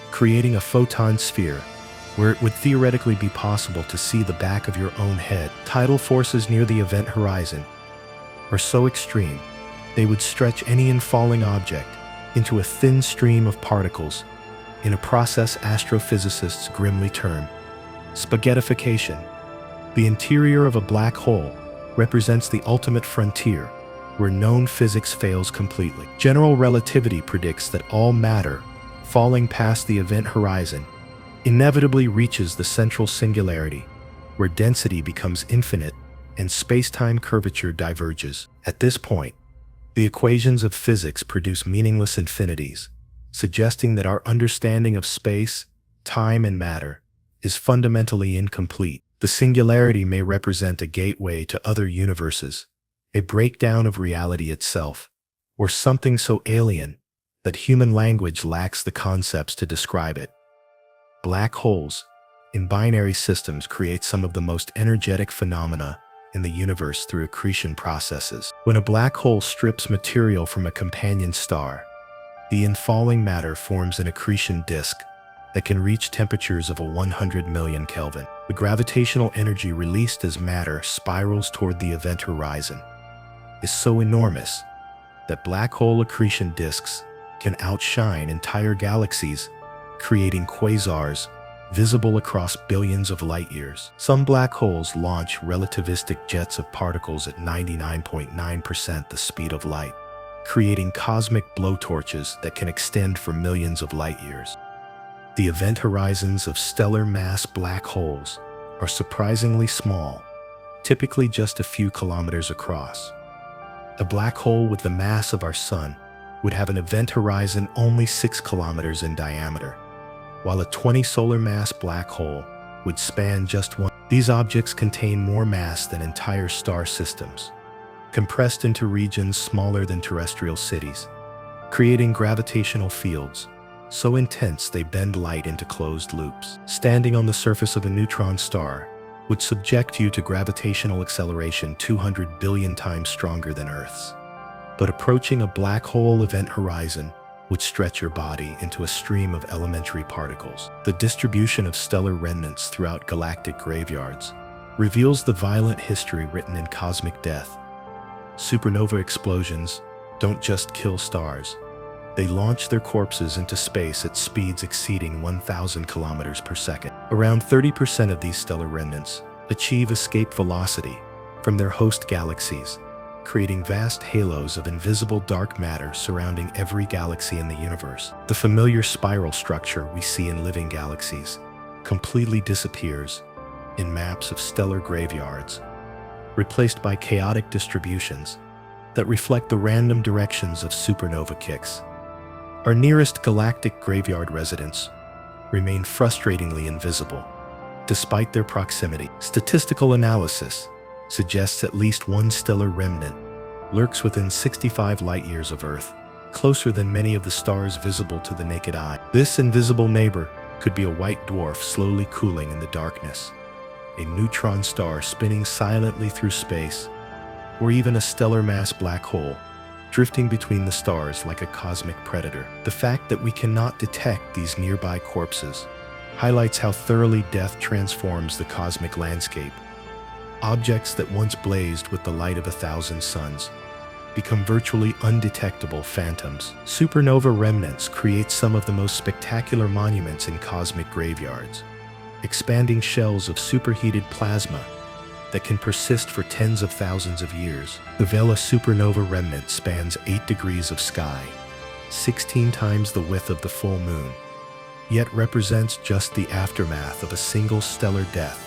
creating a photon sphere where it would theoretically be possible to see the back of your own head. Tidal forces near the event horizon are so extreme they would stretch any infalling object into a thin stream of particles in a process astrophysicists grimly term spaghettification. The interior of a black hole represents the ultimate frontier where known physics fails completely. General relativity predicts that all matter falling past the event horizon inevitably reaches the central singularity, where density becomes infinite and space-time curvature diverges. At this point, the equations of physics produce meaningless infinities, suggesting that our understanding of space time and matter, is fundamentally incomplete. The singularity may represent a gateway to other universes, a breakdown of reality itself, or something so alien that human language lacks the concepts to describe it. Black holes in binary systems create some of the most energetic phenomena in the universe through accretion processes. When a black hole strips material from a companion star, the infalling matter forms an accretion disk that can reach temperatures of 100 million Kelvin. The gravitational energy released as matter spirals toward the event horizon is so enormous that black hole accretion disks can outshine entire galaxies, creating quasars visible across billions of light years. Some black holes launch relativistic jets of particles at 99.9% the speed of light, creating cosmic blowtorches that can extend for millions of light years. The event horizons of stellar mass black holes are surprisingly small, typically just a few kilometers across. A black hole with the mass of our Sun would have an event horizon only 6 kilometers in diameter, while a 20 solar mass black hole would span just one. These objects contain more mass than entire star systems, compressed into regions smaller than terrestrial cities, creating gravitational fields so intense they bend light into closed loops. Standing on the surface of a neutron star would subject you to gravitational acceleration 200 billion times stronger than Earth's. But approaching a black hole event horizon would stretch your body into a stream of elementary particles. The distribution of stellar remnants throughout galactic graveyards reveals the violent history written in cosmic death. Supernova explosions don't just kill stars. They launch their corpses into space at speeds exceeding 1,000 kilometers per second. Around 30% of these stellar remnants achieve escape velocity from their host galaxies, creating vast halos of invisible dark matter surrounding every galaxy in the universe. The familiar spiral structure we see in living galaxies completely disappears in maps of stellar graveyards, replaced by chaotic distributions that reflect the random directions of supernova kicks. Our nearest galactic graveyard residents remain frustratingly invisible, despite their proximity. Statistical analysis suggests at least one stellar remnant lurks within 65 light-years of Earth, closer than many of the stars visible to the naked eye. This invisible neighbor could be a white dwarf slowly cooling in the darkness, a neutron star spinning silently through space, or even a stellar mass black hole drifting between the stars like a cosmic predator. The fact that we cannot detect these nearby corpses highlights how thoroughly death transforms the cosmic landscape. Objects that once blazed with the light of 1,000 suns become virtually undetectable phantoms. Supernova remnants create some of the most spectacular monuments in cosmic graveyards, expanding shells of superheated plasma that can persist for tens of thousands of years. The Vela supernova remnant spans 8 degrees of sky, 16 times the width of the full moon, yet represents just the aftermath of a single stellar death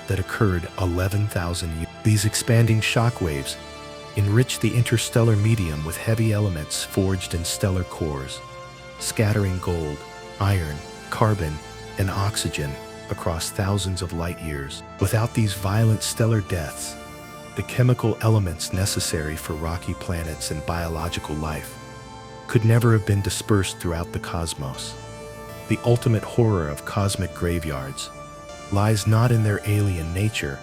that occurred 11,000 years. These expanding shockwaves enrich the interstellar medium with heavy elements forged in stellar cores, scattering gold, iron, carbon, and oxygen across thousands of light years. Without these violent stellar deaths, the chemical elements necessary for rocky planets and biological life could never have been dispersed throughout the cosmos. The ultimate horror of cosmic graveyards lies not in their alien nature,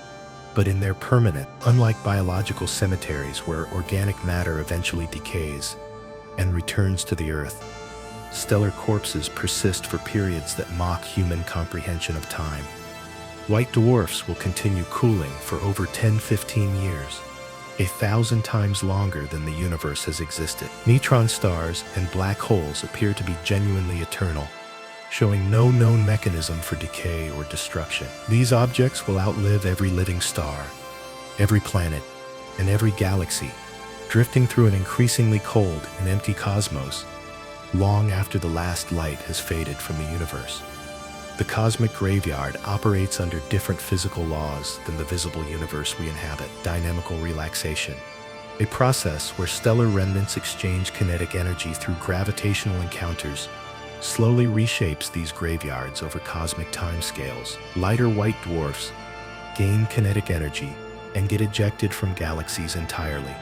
but in their permanent. Unlike biological cemeteries where organic matter eventually decays and returns to the Earth, stellar corpses persist for periods that mock human comprehension of time. White dwarfs will continue cooling for over 10-15 years, 1,000 times longer than the universe has existed. Neutron stars and black holes appear to be genuinely eternal, showing no known mechanism for decay or destruction. These objects will outlive every living star, every planet, and every galaxy, drifting through an increasingly cold and empty cosmos long after the last light has faded from the universe. The cosmic graveyard operates under different physical laws than the visible universe we inhabit. Dynamical relaxation, a process where stellar remnants exchange kinetic energy through gravitational encounters slowly reshapes these graveyards over cosmic timescales. Lighter white dwarfs gain kinetic energy and get ejected from galaxies entirely,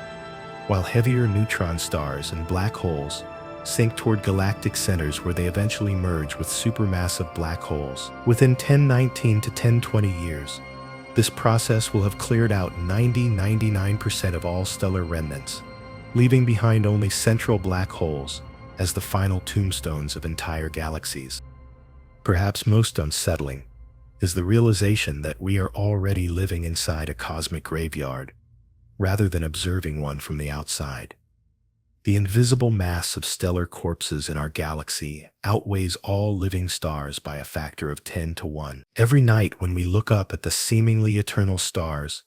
while heavier neutron stars and black holes sink toward galactic centers where they eventually merge with supermassive black holes. Within 1019 to 1020 years, this process will have cleared out 99% of all stellar remnants, leaving behind only central black holes as the final tombstones of entire galaxies. Perhaps most unsettling is the realization that we are already living inside a cosmic graveyard, rather than observing one from the outside. The invisible mass of stellar corpses in our galaxy outweighs all living stars by a factor of 10 to 1. Every night when we look up at the seemingly eternal stars,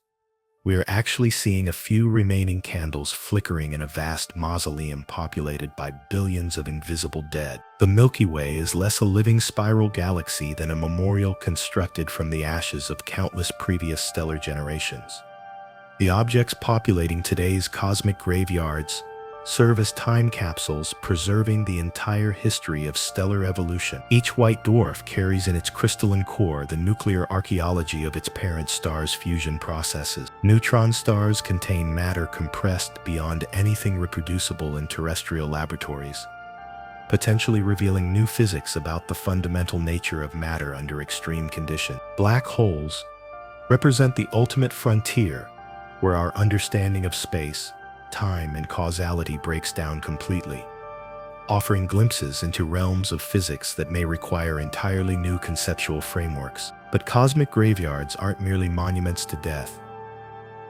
we are actually seeing a few remaining candles flickering in a vast mausoleum populated by billions of invisible dead. The Milky Way is less a living spiral galaxy than a memorial constructed from the ashes of countless previous stellar generations. The objects populating today's cosmic graveyards serve as time capsules preserving the entire history of stellar evolution. Each white dwarf carries in its crystalline core the nuclear archaeology of its parent star's fusion processes. Neutron stars contain matter compressed beyond anything reproducible in terrestrial laboratories, potentially revealing new physics about the fundamental nature of matter under extreme conditions. Black holes represent the ultimate frontier, where our understanding of space, time, and causality breaks down completely, offering glimpses into realms of physics that may require entirely new conceptual frameworks. But cosmic graveyards aren't merely monuments to death.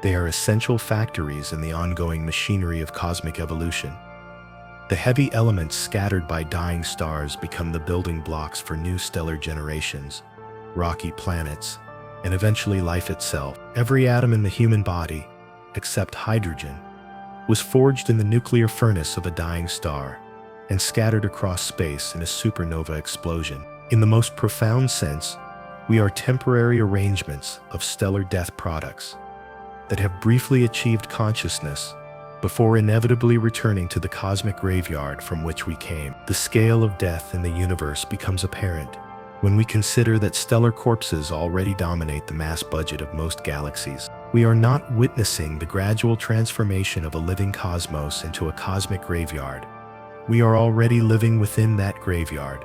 They are essential factories in the ongoing machinery of cosmic evolution. The heavy elements scattered by dying stars become the building blocks for new stellar generations, rocky planets, and eventually life itself. Every atom in the human body, except hydrogen, was forged in the nuclear furnace of a dying star and scattered across space in a supernova explosion. In the most profound sense, we are temporary arrangements of stellar death products that have briefly achieved consciousness before inevitably returning to the cosmic graveyard from which we came. The scale of death in the universe becomes apparent when we consider that stellar corpses already dominate the mass budget of most galaxies. We are not witnessing the gradual transformation of a living cosmos into a cosmic graveyard. We are already living within that graveyard,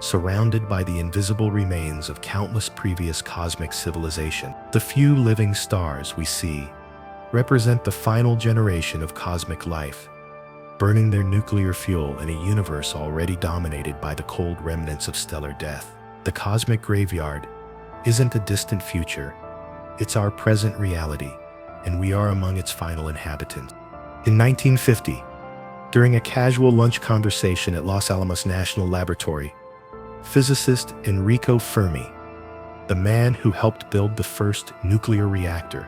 surrounded by the invisible remains of countless previous cosmic civilizations. The few living stars we see represent the final generation of cosmic life, burning their nuclear fuel in a universe already dominated by the cold remnants of stellar death. The cosmic graveyard isn't a distant future. It's our present reality, and we are among its final inhabitants. In 1950, during a casual lunch conversation at Los Alamos National Laboratory, physicist Enrico Fermi, the man who helped build the first nuclear reactor,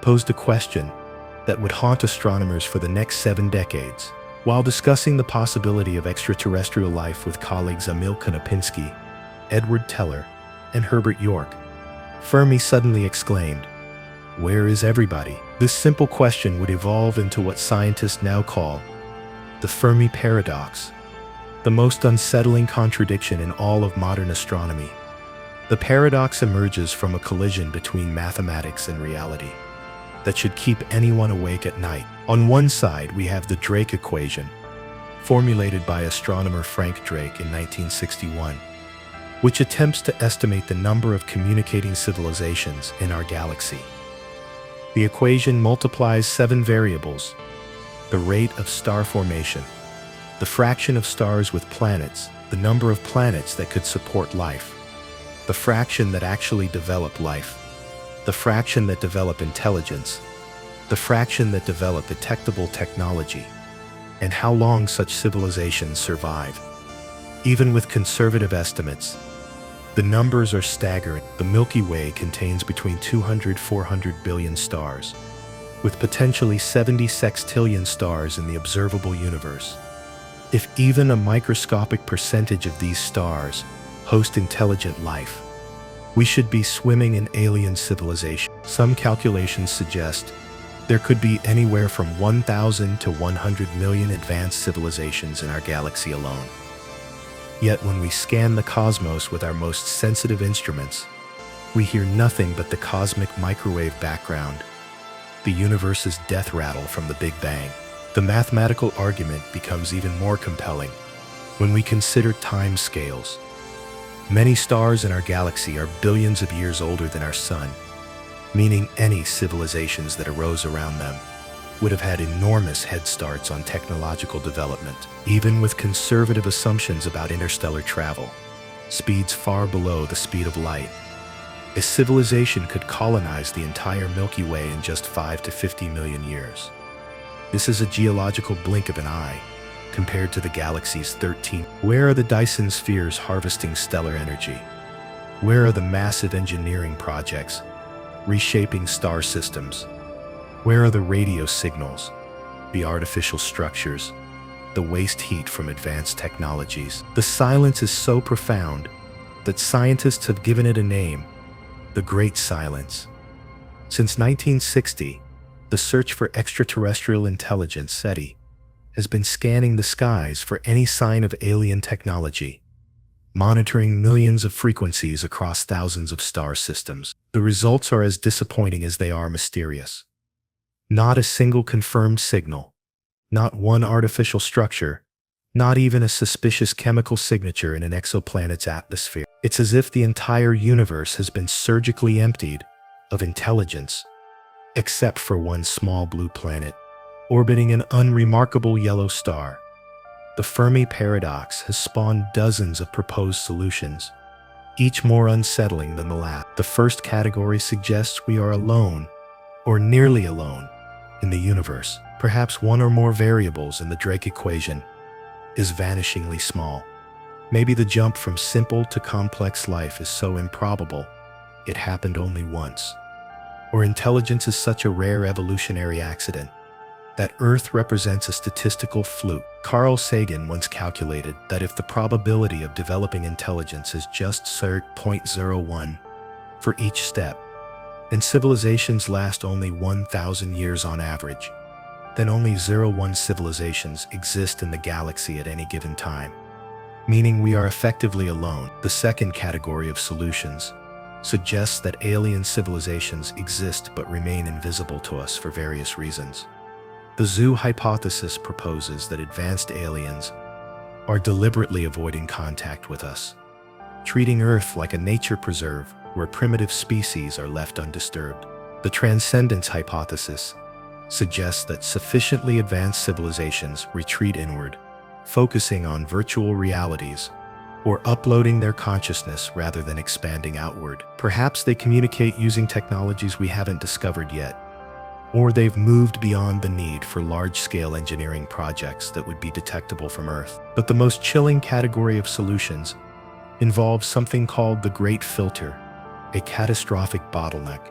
posed a question that would haunt astronomers for the next 7 decades. While discussing the possibility of extraterrestrial life with colleagues Emil Konopinski, Edward Teller, and Herbert York, Fermi suddenly exclaimed, "Where is everybody?" This simple question would evolve into what scientists now call the Fermi Paradox, the most unsettling contradiction in all of modern astronomy. The paradox emerges from a collision between mathematics and reality that should keep anyone awake at night. On one side, we have the Drake equation, formulated by astronomer Frank Drake in 1961, which attempts to estimate the number of communicating civilizations in our galaxy. The equation multiplies 7 variables: the rate of star formation, the fraction of stars with planets, the number of planets that could support life, the fraction that actually develop life, the fraction that develop intelligence, the fraction that develop detectable technology, and how long such civilizations survive. Even with conservative estimates, the numbers are staggering. The Milky Way contains between 200–400 billion stars, with potentially 70 sextillion stars in the observable universe. If even a microscopic percentage of these stars host intelligent life, we should be swimming in alien civilization. Some calculations suggest there could be anywhere from 1,000 to 100 million advanced civilizations in our galaxy alone. Yet when we scan the cosmos with our most sensitive instruments, we hear nothing but the cosmic microwave background, the universe's death rattle from the Big Bang. The mathematical argument becomes even more compelling when we consider time scales. Many stars in our galaxy are billions of years older than our Sun, meaning any civilizations that arose around them would have had enormous head starts on technological development, even with conservative assumptions about interstellar travel, speeds far below the speed of light. A civilization could colonize the entire Milky Way in just 5 to 50 million years. This is a geological blink of an eye compared to the galaxy's 13. Where are the Dyson spheres harvesting stellar energy? Where are the massive engineering projects reshaping star systems? Where are the radio signals, the artificial structures, the waste heat from advanced technologies? The silence is so profound that scientists have given it a name: the Great Silence. Since 1960, the search for extraterrestrial intelligence, SETI, has been scanning the skies for any sign of alien technology, monitoring millions of frequencies across thousands of star systems. The results are as disappointing as they are mysterious. Not a single confirmed signal, not one artificial structure, not even a suspicious chemical signature in an exoplanet's atmosphere. It's as if the entire universe has been surgically emptied of intelligence, except for one small blue planet orbiting an unremarkable yellow star. The Fermi Paradox has spawned dozens of proposed solutions, each more unsettling than the last. The first category suggests we are alone, or nearly alone, in the universe. Perhaps one or more variables in the Drake equation is vanishingly small. Maybe the jump from simple to complex life is so improbable it happened only once. Or intelligence is such a rare evolutionary accident that Earth represents a statistical fluke. Carl Sagan once calculated that if the probability of developing intelligence is just 0.01 for each step, and civilizations last only 1,000 years on average, then only 0.1 civilizations exist in the galaxy at any given time, meaning we are effectively alone. The second category of solutions suggests that alien civilizations exist but remain invisible to us for various reasons. The zoo hypothesis proposes that advanced aliens are deliberately avoiding contact with us, treating Earth like a nature preserve where primitive species are left undisturbed. The transcendence hypothesis suggests that sufficiently advanced civilizations retreat inward, focusing on virtual realities or uploading their consciousness rather than expanding outward. Perhaps they communicate using technologies we haven't discovered yet, or they've moved beyond the need for large-scale engineering projects that would be detectable from Earth. But the most chilling category of solutions involves something called the Great Filter, a catastrophic bottleneck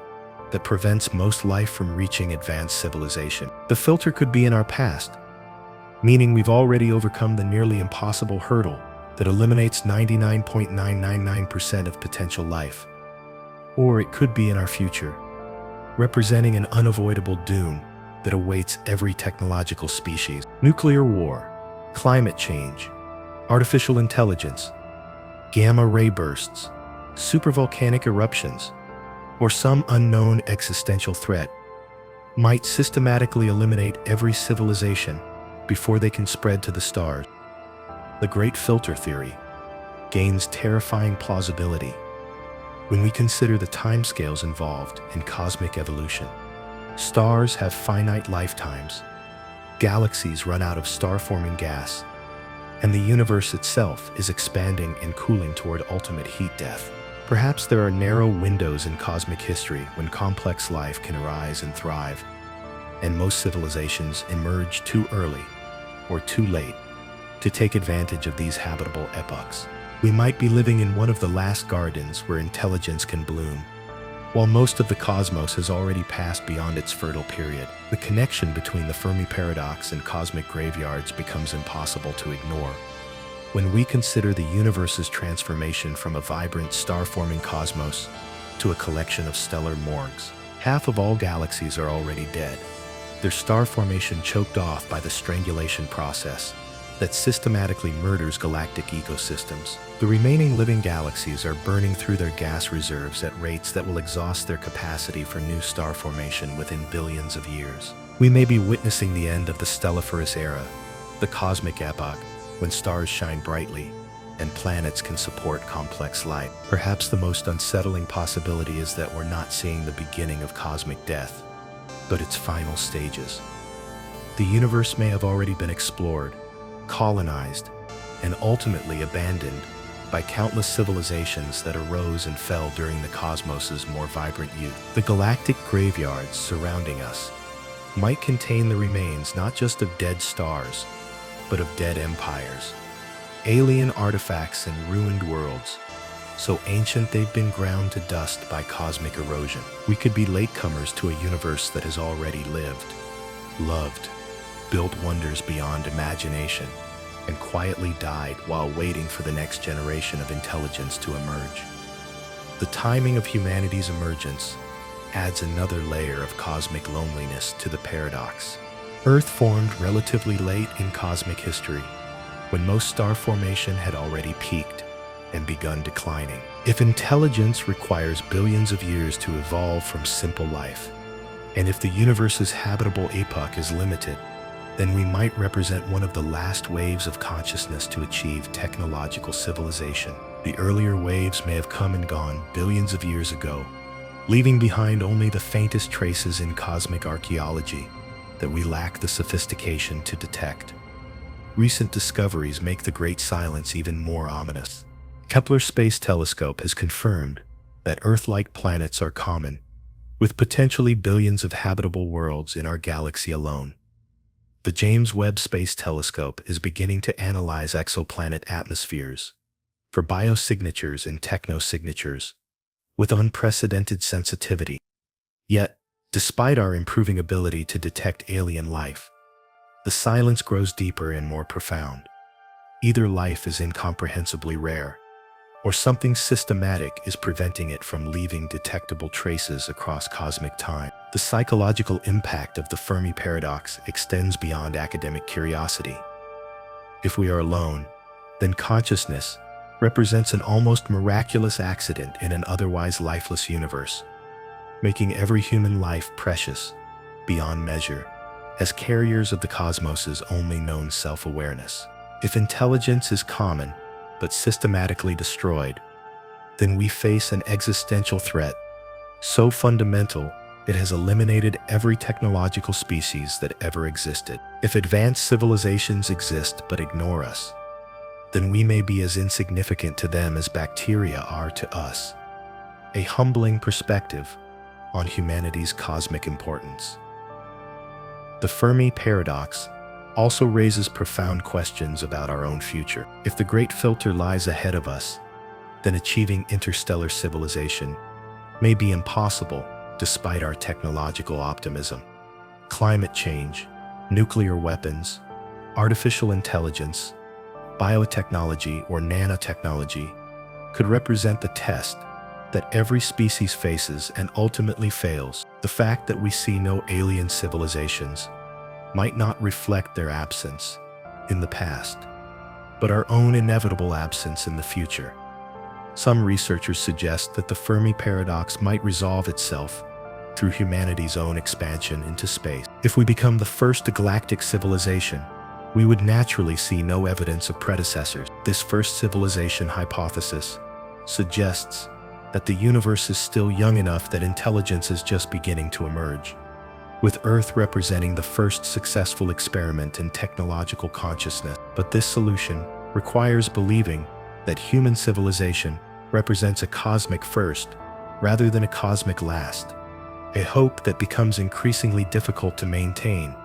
that prevents most life from reaching advanced civilization. The filter could be in our past, meaning we've already overcome the nearly impossible hurdle that eliminates 99.999% of potential life. Or it could be in our future, representing an unavoidable doom that awaits every technological species. Nuclear war, climate change, artificial intelligence, gamma-ray bursts, supervolcanic eruptions, or some unknown existential threat might systematically eliminate every civilization before they can spread to the stars. The Great Filter theory gains terrifying plausibility when we consider the timescales involved in cosmic evolution. Stars have finite lifetimes, galaxies run out of star-forming gas, and the universe itself is expanding and cooling toward ultimate heat death. Perhaps there are narrow windows in cosmic history when complex life can arise and thrive, and most civilizations emerge too early or too late to take advantage of these habitable epochs. We might be living in one of the last gardens where intelligence can bloom, while most of the cosmos has already passed beyond its fertile period. The connection between the Fermi Paradox and cosmic graveyards becomes impossible to ignore when we consider the universe's transformation from a vibrant star-forming cosmos to a collection of stellar morgues. Half of all galaxies are already dead, their star formation choked off by the strangulation process, that systematically murders galactic ecosystems. The remaining living galaxies are burning through their gas reserves at rates that will exhaust their capacity for new star formation within billions of years. We may be witnessing the end of the stelliferous era, the cosmic epoch, when stars shine brightly and planets can support complex life. Perhaps the most unsettling possibility is that we're not seeing the beginning of cosmic death, but its final stages. The universe may have already been explored, colonized, and ultimately abandoned by countless civilizations that arose and fell during the cosmos's more vibrant youth. The galactic graveyards surrounding us might contain the remains not just of dead stars, but of dead empires, alien artifacts and ruined worlds, so ancient they've been ground to dust by cosmic erosion. We could be latecomers to a universe that has already lived, loved, built wonders beyond imagination, and quietly died while waiting for the next generation of intelligence to emerge. The timing of humanity's emergence adds another layer of cosmic loneliness to the paradox. Earth formed relatively late in cosmic history, when most star formation had already peaked and begun declining. If intelligence requires billions of years to evolve from simple life, and if the universe's habitable epoch is limited, then we might represent one of the last waves of consciousness to achieve technological civilization. The earlier waves may have come and gone billions of years ago, leaving behind only the faintest traces in cosmic archaeology that we lack the sophistication to detect. Recent discoveries make the Great Silence even more ominous. Kepler's Space Telescope has confirmed that Earth-like planets are common, with potentially billions of habitable worlds in our galaxy alone. The James Webb Space Telescope is beginning to analyze exoplanet atmospheres for biosignatures and technosignatures with unprecedented sensitivity. Yet, despite our improving ability to detect alien life, the silence grows deeper and more profound. Either life is incomprehensibly rare, or something systematic is preventing it from leaving detectable traces across cosmic time. The psychological impact of the Fermi Paradox extends beyond academic curiosity. If we are alone, then consciousness represents an almost miraculous accident in an otherwise lifeless universe, making every human life precious beyond measure, as carriers of the cosmos's only known self-awareness. If intelligence is common, but systematically destroyed, then we face an existential threat so fundamental it has eliminated every technological species that ever existed. If advanced civilizations exist but ignore us, then we may be as insignificant to them as bacteria are to us. A humbling perspective on humanity's cosmic importance. The Fermi Paradox also raises profound questions about our own future. If the great filter lies ahead of us, then achieving interstellar civilization may be impossible despite our technological optimism. Climate change, nuclear weapons, artificial intelligence, biotechnology or nanotechnology could represent the test that every species faces and ultimately fails. The fact that we see no alien civilizations might not reflect their absence in the past, but our own inevitable absence in the future. Some researchers suggest that the Fermi Paradox might resolve itself through humanity's own expansion into space. If we become the first galactic civilization, we would naturally see no evidence of predecessors. This first civilization hypothesis suggests that the universe is still young enough that intelligence is just beginning to emerge, with Earth representing the first successful experiment in technological consciousness. But this solution requires believing that human civilization represents a cosmic first rather than a cosmic last, a hope that becomes increasingly difficult to maintain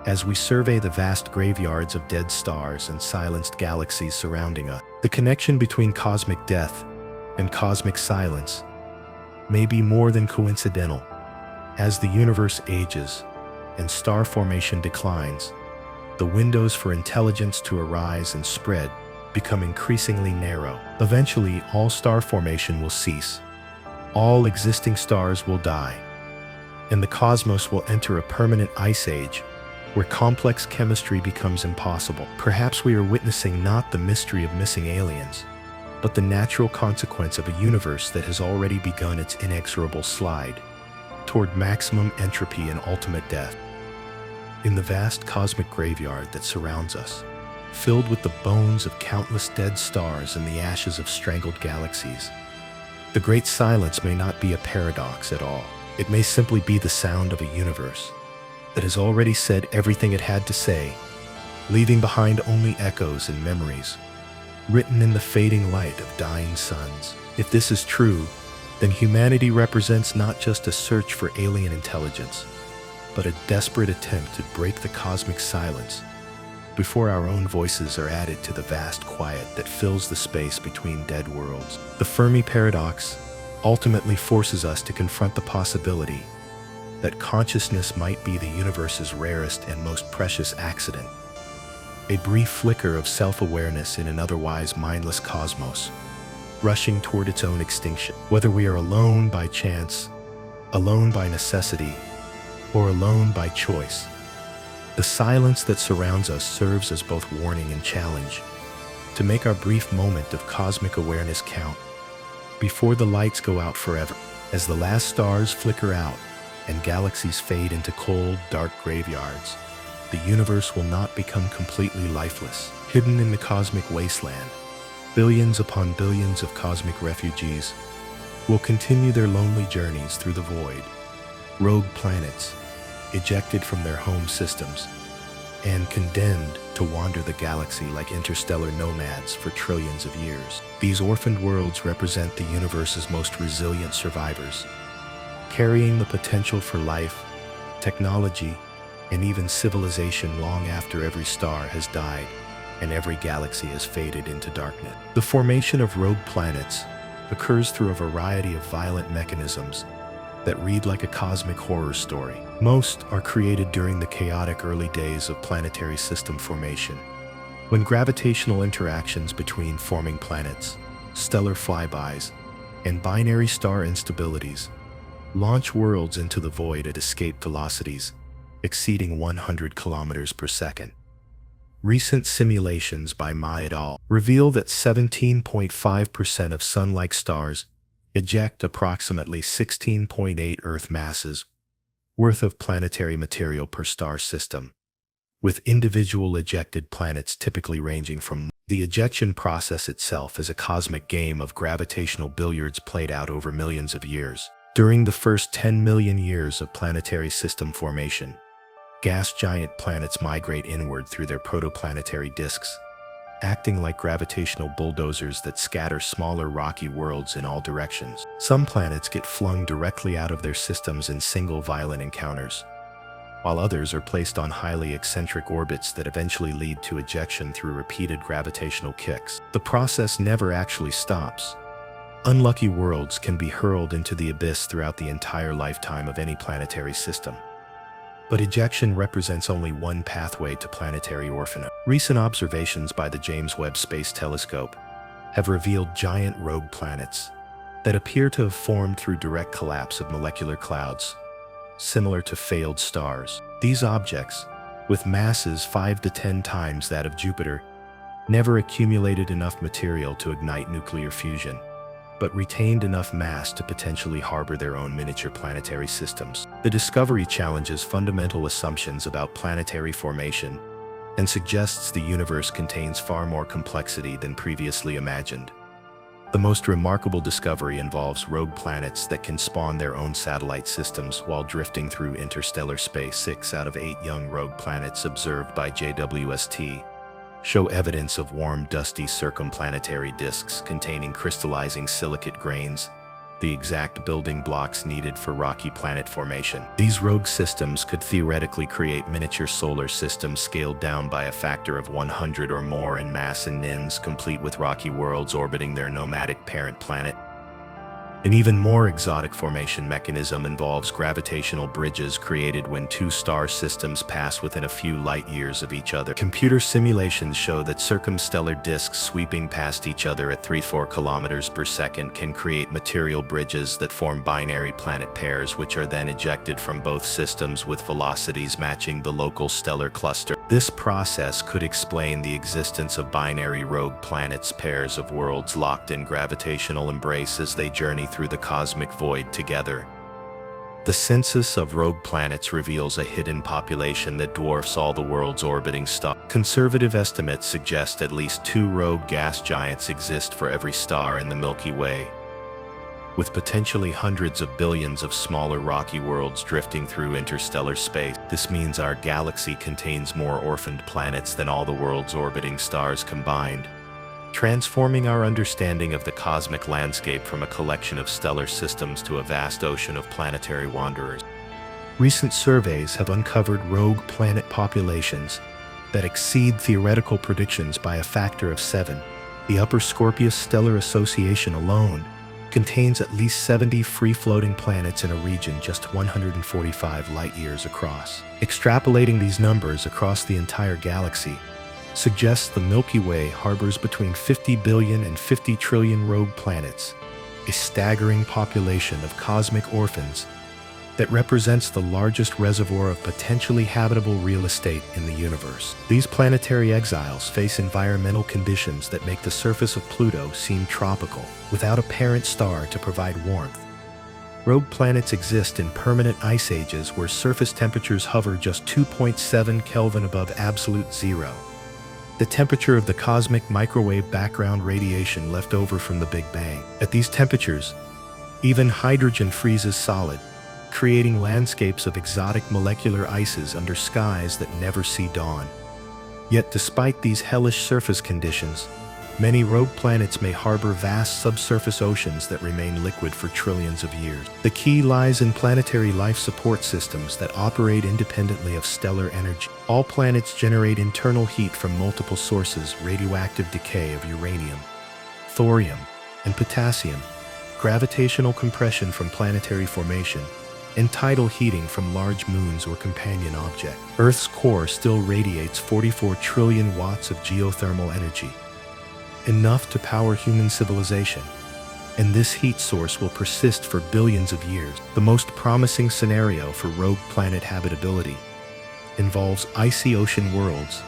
as we survey the vast graveyards of dead stars and silenced galaxies surrounding us. The connection between cosmic death and cosmic silence may be more than coincidental. As the universe ages and star formation declines, the windows for intelligence to arise and spread become increasingly narrow. Eventually, all star formation will cease, all existing stars will die, and the cosmos will enter a permanent ice age where complex chemistry becomes impossible. Perhaps we are witnessing not the mystery of missing aliens, but the natural consequence of a universe that has already begun its inexorable slide toward maximum entropy and ultimate death. In the vast cosmic graveyard that surrounds us, filled with the bones of countless dead stars and the ashes of strangled galaxies, the great silence may not be a paradox at all. It may simply be the sound of a universe that has already said everything it had to say, leaving behind only echoes and memories, written in the fading light of dying suns. If this is true, then humanity represents not just a search for alien intelligence, but a desperate attempt to break the cosmic silence before our own voices are added to the vast quiet that fills the space between dead worlds. The Fermi Paradox ultimately forces us to confront the possibility that consciousness might be the universe's rarest and most precious accident, a brief flicker of self-awareness in an otherwise mindless cosmos, rushing toward its own extinction. Whether we are alone by chance, alone by necessity, or alone by choice, the silence that surrounds us serves as both warning and challenge to make our brief moment of cosmic awareness count before the lights go out forever. As the last stars flicker out and galaxies fade into cold, dark graveyards, the universe will not become completely lifeless. Hidden in the cosmic wasteland, billions upon billions of cosmic refugees will continue their lonely journeys through the void, rogue planets, ejected from their home systems, and condemned to wander the galaxy like interstellar nomads for trillions of years. These orphaned worlds represent the universe's most resilient survivors, carrying the potential for life, technology, and even civilization long after every star has died and every galaxy has faded into darkness. The formation of rogue planets occurs through a variety of violent mechanisms that read like a cosmic horror story. Most are created during the chaotic early days of planetary system formation, when gravitational interactions between forming planets, stellar flybys, and binary star instabilities launch worlds into the void at escape velocities exceeding 100 kilometers per second. Recent simulations by Ma et al. Reveal that 17.5% of Sun-like stars eject approximately 16.8 Earth masses worth of planetary material per star system, with individual ejected planets typically ranging from. The ejection process itself is a cosmic game of gravitational billiards played out over millions of years. During the first 10 million years of planetary system formation, gas giant planets migrate inward through their protoplanetary disks, acting like gravitational bulldozers that scatter smaller rocky worlds in all directions. Some planets get flung directly out of their systems in single violent encounters, while others are placed on highly eccentric orbits that eventually lead to ejection through repeated gravitational kicks. The process never actually stops. Unlucky worlds can be hurled into the abyss throughout the entire lifetime of any planetary system. But ejection represents only one pathway to planetary orphanhood. Recent observations by the James Webb Space Telescope have revealed giant rogue planets that appear to have formed through direct collapse of molecular clouds, similar to failed stars. These objects, with masses 5 to 10 times that of Jupiter, never accumulated enough material to ignite nuclear fusion, but retained enough mass to potentially harbor their own miniature planetary systems. The discovery challenges fundamental assumptions about planetary formation and suggests the universe contains far more complexity than previously imagined. The most remarkable discovery involves rogue planets that can spawn their own satellite systems while drifting through interstellar space. 6 out of 8 young rogue planets observed by JWST show evidence of warm, dusty circumplanetary disks containing crystallizing silicate grains, the exact building blocks needed for rocky planet formation. These rogue systems could theoretically create miniature solar systems scaled down by a factor of 100 or more in mass and nins, complete with rocky worlds orbiting their nomadic parent planet. An even more exotic formation mechanism involves gravitational bridges created when two star systems pass within a few light years of each other. Computer simulations show that circumstellar disks sweeping past each other at 3-4 kilometers per second can create material bridges that form binary planet pairs, which are then ejected from both systems with velocities matching the local stellar cluster. This process could explain the existence of binary rogue planets, pairs of worlds locked in gravitational embrace as they journey through the cosmic void together. The census of rogue planets reveals a hidden population that dwarfs all the world's orbiting stars. Conservative estimates suggest at least 2 rogue gas giants exist for every star in the Milky Way, with potentially hundreds of billions of smaller rocky worlds drifting through interstellar space. This means our galaxy contains more orphaned planets than all the world's orbiting stars combined, transforming our understanding of the cosmic landscape from a collection of stellar systems to a vast ocean of planetary wanderers. Recent surveys have uncovered rogue planet populations that exceed theoretical predictions by a factor of 7. The Upper Scorpius Stellar Association alone contains at least 70 free-floating planets in a region just 145 light-years across. Extrapolating these numbers across the entire galaxy suggests the Milky Way harbors between 50 billion and 50 trillion rogue planets, a staggering population of cosmic orphans that represents the largest reservoir of potentially habitable real estate in the universe. These planetary exiles face environmental conditions that make the surface of Pluto seem tropical, without a parent star to provide warmth. Rogue planets exist in permanent ice ages where surface temperatures hover just 2.7 Kelvin above absolute zero, the temperature of the cosmic microwave background radiation left over from the Big Bang. At these temperatures, even hydrogen freezes solid, creating landscapes of exotic molecular ices under skies that never see dawn. Yet despite these hellish surface conditions, many rogue planets may harbor vast subsurface oceans that remain liquid for trillions of years. The key lies in planetary life support systems that operate independently of stellar energy. All planets generate internal heat from multiple sources: radioactive decay of uranium, thorium, and potassium, gravitational compression from planetary formation, and tidal heating from large moons or companion objects. Earth's core still radiates 44 trillion watts of geothermal energy, enough to power human civilization, and this heat source will persist for billions of years. The most promising scenario for rogue planet habitability involves icy ocean worlds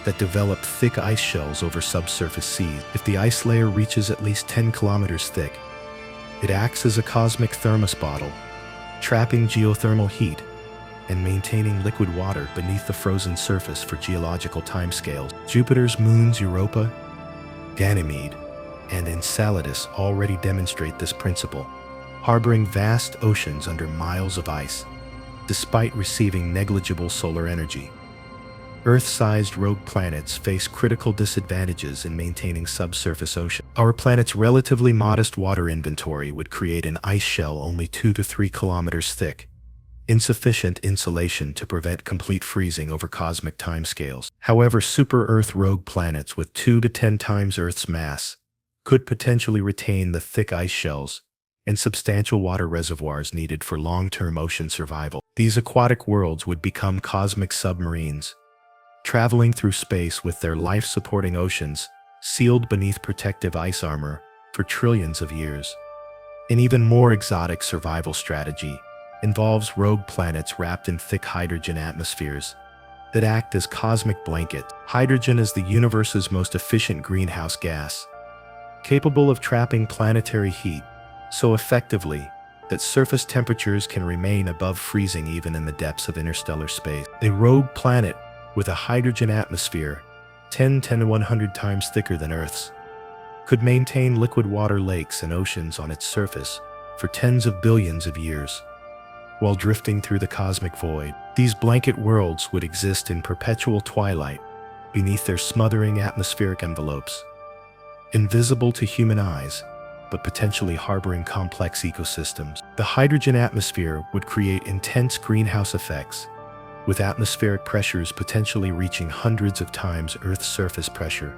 that develop thick ice shells over subsurface seas. If the ice layer reaches at least 10 kilometers thick, it acts as a cosmic thermos bottle, trapping geothermal heat and maintaining liquid water beneath the frozen surface for geological timescales. Jupiter's moons Europa, Ganymede, and Enceladus already demonstrate this principle, harboring vast oceans under miles of ice, despite receiving negligible solar energy. Earth-sized rogue planets face critical disadvantages in maintaining subsurface ocean. Our planet's relatively modest water inventory would create an ice shell only 2 to 3 kilometers thick, insufficient insulation to prevent complete freezing over cosmic timescales. However, super-Earth rogue planets with 2 to 10 times Earth's mass could potentially retain the thick ice shells and substantial water reservoirs needed for long-term ocean survival. These aquatic worlds would become cosmic submarines, traveling through space with their life-supporting oceans sealed beneath protective ice armor for trillions of years. An even more exotic survival strategy involves rogue planets wrapped in thick hydrogen atmospheres that act as cosmic blankets. Hydrogen is the universe's most efficient greenhouse gas, capable of trapping planetary heat so effectively that surface temperatures can remain above freezing even in the depths of interstellar space. A rogue planet with a hydrogen atmosphere 10 to 100 times thicker than Earth's could maintain liquid water lakes and oceans on its surface for tens of billions of years, while drifting through the cosmic void. These blanket worlds would exist in perpetual twilight beneath their smothering atmospheric envelopes, invisible to human eyes, but potentially harboring complex ecosystems. The hydrogen atmosphere would create intense greenhouse effects, with atmospheric pressures potentially reaching hundreds of times Earth's surface pressure.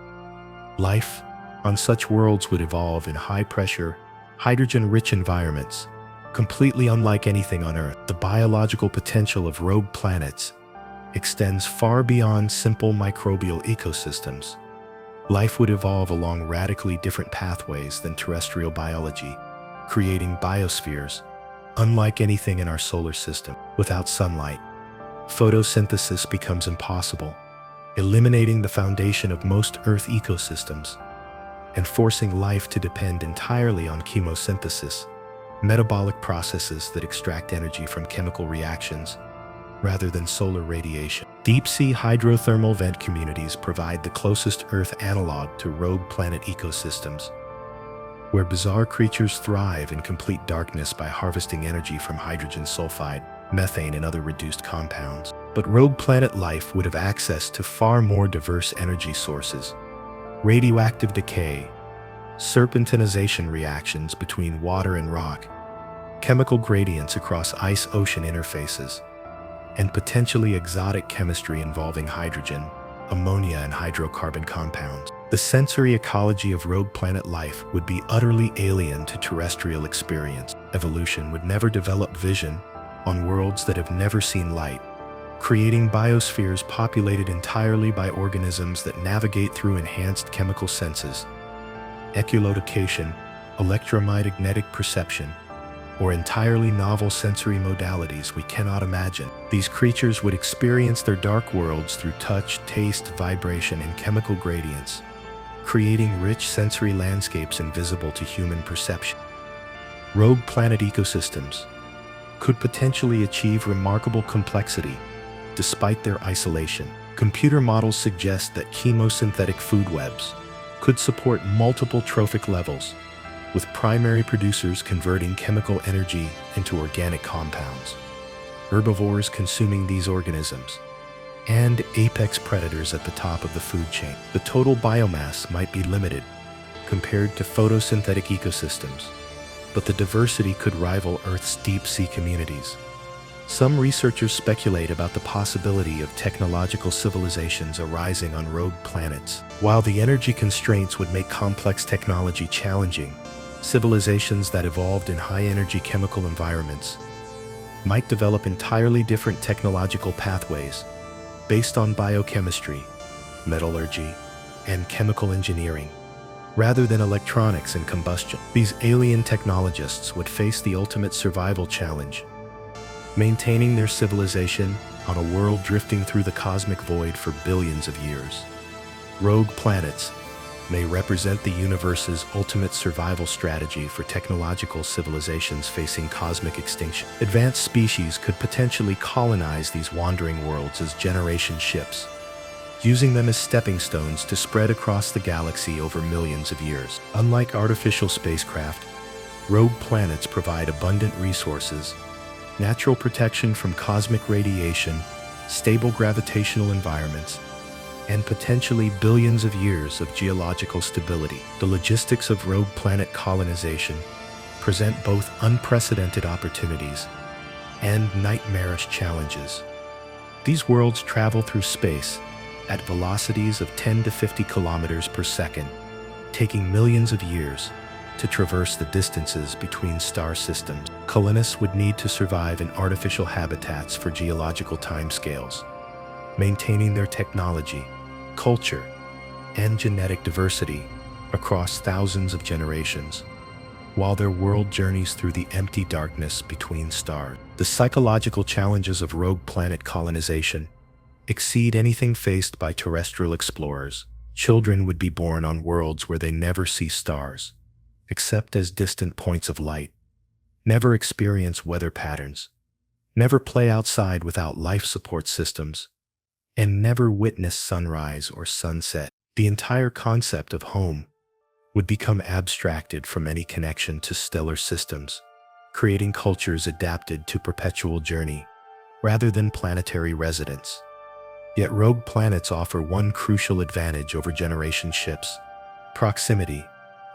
Life on such worlds would evolve in high-pressure, hydrogen-rich environments, completely unlike anything on Earth. The biological potential of rogue planets extends far beyond simple microbial ecosystems. Life would evolve along radically different pathways than terrestrial biology, creating biospheres unlike anything in our solar system. Without sunlight, photosynthesis becomes impossible, eliminating the foundation of most Earth ecosystems and forcing life to depend entirely on chemosynthesis, metabolic processes that extract energy from chemical reactions rather than solar radiation. Deep-sea hydrothermal vent communities provide the closest Earth analog to rogue planet ecosystems, where bizarre creatures thrive in complete darkness by harvesting energy from hydrogen sulfide, methane, and other reduced compounds. But rogue planet life would have access to far more diverse energy sources: radioactive decay, serpentinization reactions between water and rock, chemical gradients across ice-ocean interfaces, and potentially exotic chemistry involving hydrogen, ammonia, and hydrocarbon compounds. The sensory ecology of rogue planet life would be utterly alien to terrestrial experience. Evolution would never develop vision on worlds that have never seen light, creating biospheres populated entirely by organisms that navigate through enhanced chemical senses, echolocation, electromagnetic perception, or entirely novel sensory modalities we cannot imagine. These creatures would experience their dark worlds through touch, taste, vibration, and chemical gradients, creating rich sensory landscapes invisible to human perception. Rogue planet ecosystems could potentially achieve remarkable complexity despite their isolation. Computer models suggest that chemosynthetic food webs could support multiple trophic levels, with primary producers converting chemical energy into organic compounds, herbivores consuming these organisms, and apex predators at the top of the food chain. The total biomass might be limited compared to photosynthetic ecosystems, but the diversity could rival Earth's deep-sea communities. Some researchers speculate about the possibility of technological civilizations arising on rogue planets. While the energy constraints would make complex technology challenging, civilizations that evolved in high-energy chemical environments might develop entirely different technological pathways based on biochemistry, metallurgy, and chemical engineering, rather than electronics and combustion. These alien technologists would face the ultimate survival challenge: maintaining their civilization on a world drifting through the cosmic void for billions of years. Rogue planets may represent the universe's ultimate survival strategy for technological civilizations facing cosmic extinction. Advanced species could potentially colonize these wandering worlds as generation ships, using them as stepping stones to spread across the galaxy over millions of years. Unlike artificial spacecraft, rogue planets provide abundant resources, natural protection from cosmic radiation, stable gravitational environments, and potentially billions of years of geological stability. The logistics of rogue planet colonization present both unprecedented opportunities and nightmarish challenges. These worlds travel through space at velocities of 10 to 50 kilometers per second, taking millions of years to traverse the distances between star systems. Colonists would need to survive in artificial habitats for geological timescales, maintaining their technology, culture, and genetic diversity across thousands of generations, while their world journeys through the empty darkness between stars. The psychological challenges of rogue planet colonization exceed anything faced by terrestrial explorers. Children would be born on worlds where they never see stars, except as distant points of light, never experience weather patterns, never play outside without life support systems, and never witness sunrise or sunset. The entire concept of home would become abstracted from any connection to stellar systems, creating cultures adapted to perpetual journey rather than planetary residence. Yet rogue planets offer one crucial advantage over generation ships: proximity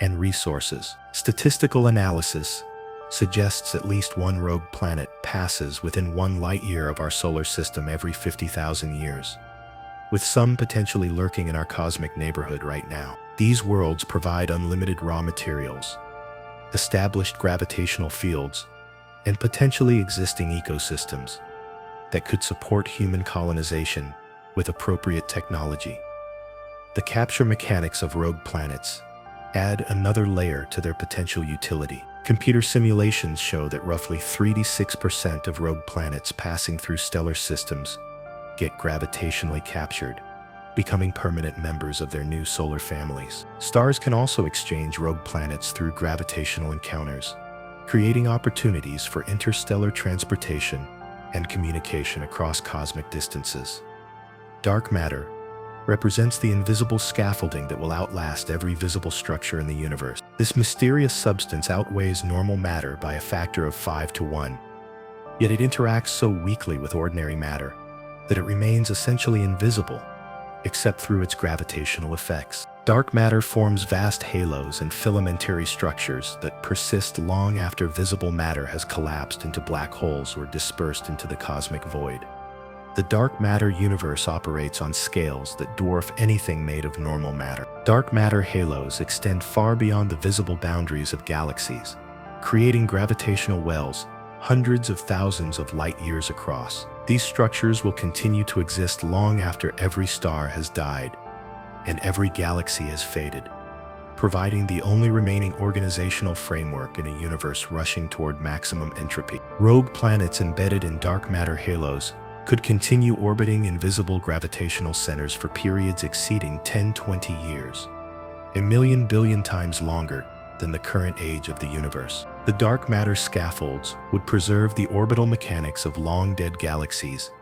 and resources. Statistical analysis suggests at least one rogue planet passes within 1 light-year of our solar system every 50,000 years, with some potentially lurking in our cosmic neighborhood right now. These worlds provide unlimited raw materials, established gravitational fields, and potentially existing ecosystems that could support human colonization with appropriate technology. The capture mechanics of rogue planets add another layer to their potential utility. Computer simulations show that roughly 36% of rogue planets passing through stellar systems get gravitationally captured, becoming permanent members of their new solar families. Stars can also exchange rogue planets through gravitational encounters, creating opportunities for interstellar transportation and communication across cosmic distances. Dark matter represents the invisible scaffolding that will outlast every visible structure in the universe. This mysterious substance outweighs normal matter by a factor of 5 to 1, yet it interacts so weakly with ordinary matter that it remains essentially invisible, except through its gravitational effects. Dark matter forms vast halos and filamentary structures that persist long after visible matter has collapsed into black holes or dispersed into the cosmic void. The dark matter universe operates on scales that dwarf anything made of normal matter. Dark matter halos extend far beyond the visible boundaries of galaxies, creating gravitational wells hundreds of thousands of light years across. These structures will continue to exist long after every star has died and every galaxy has faded, providing the only remaining organizational framework in a universe rushing toward maximum entropy. Rogue planets embedded in dark matter halos could continue orbiting invisible gravitational centers for periods exceeding 10-20 years, a million billion times longer than the current age of the universe. The dark matter scaffolds would preserve the orbital mechanics of long-dead galaxies,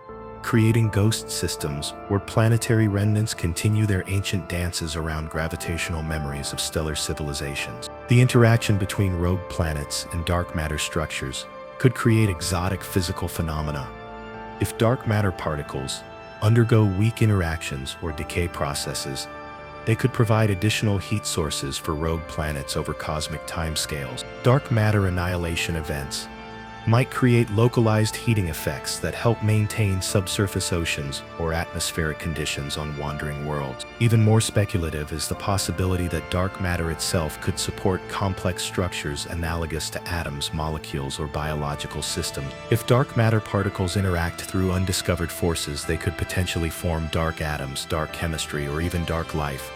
creating ghost systems where planetary remnants continue their ancient dances around gravitational memories of stellar civilizations. The interaction between rogue planets and dark matter structures could create exotic physical phenomena. If dark matter particles undergo weak interactions or decay processes, they could provide additional heat sources for rogue planets over cosmic timescales. Dark matter annihilation events might create localized heating effects that help maintain subsurface oceans or atmospheric conditions on wandering worlds. Even more speculative is the possibility that dark matter itself could support complex structures analogous to atoms, molecules, or biological systems. If dark matter particles interact through undiscovered forces, they could potentially form dark atoms, dark chemistry, or even dark life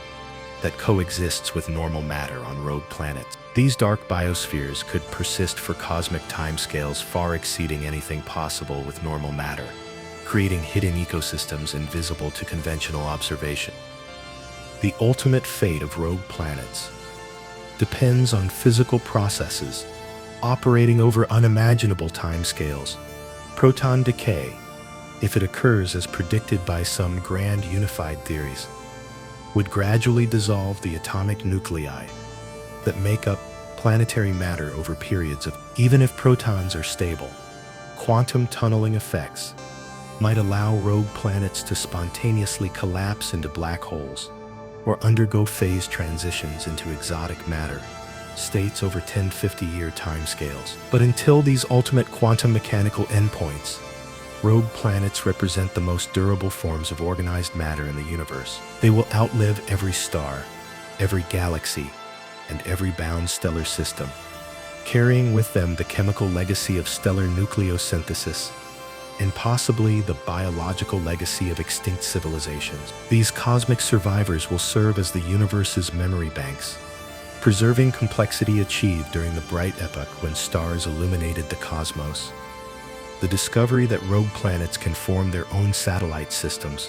that coexists with normal matter on rogue planets. These dark biospheres could persist for cosmic timescales far exceeding anything possible with normal matter, creating hidden ecosystems invisible to conventional observation. The ultimate fate of rogue planets depends on physical processes operating over unimaginable timescales. Proton decay, if it occurs as predicted by some grand unified theories, would gradually dissolve the atomic nuclei that make up planetary matter over periods of. Even if protons are stable, quantum tunneling effects might allow rogue planets to spontaneously collapse into black holes or undergo phase transitions into exotic matter states over 10-50-year timescales. But until these ultimate quantum mechanical endpoints, rogue planets represent the most durable forms of organized matter in the universe. They will outlive every star, every galaxy, and every bound stellar system, carrying with them the chemical legacy of stellar nucleosynthesis and possibly the biological legacy of extinct civilizations. These cosmic survivors will serve as the universe's memory banks, preserving complexity achieved during the bright epoch when stars illuminated the cosmos. The discovery that rogue planets can form their own satellite systems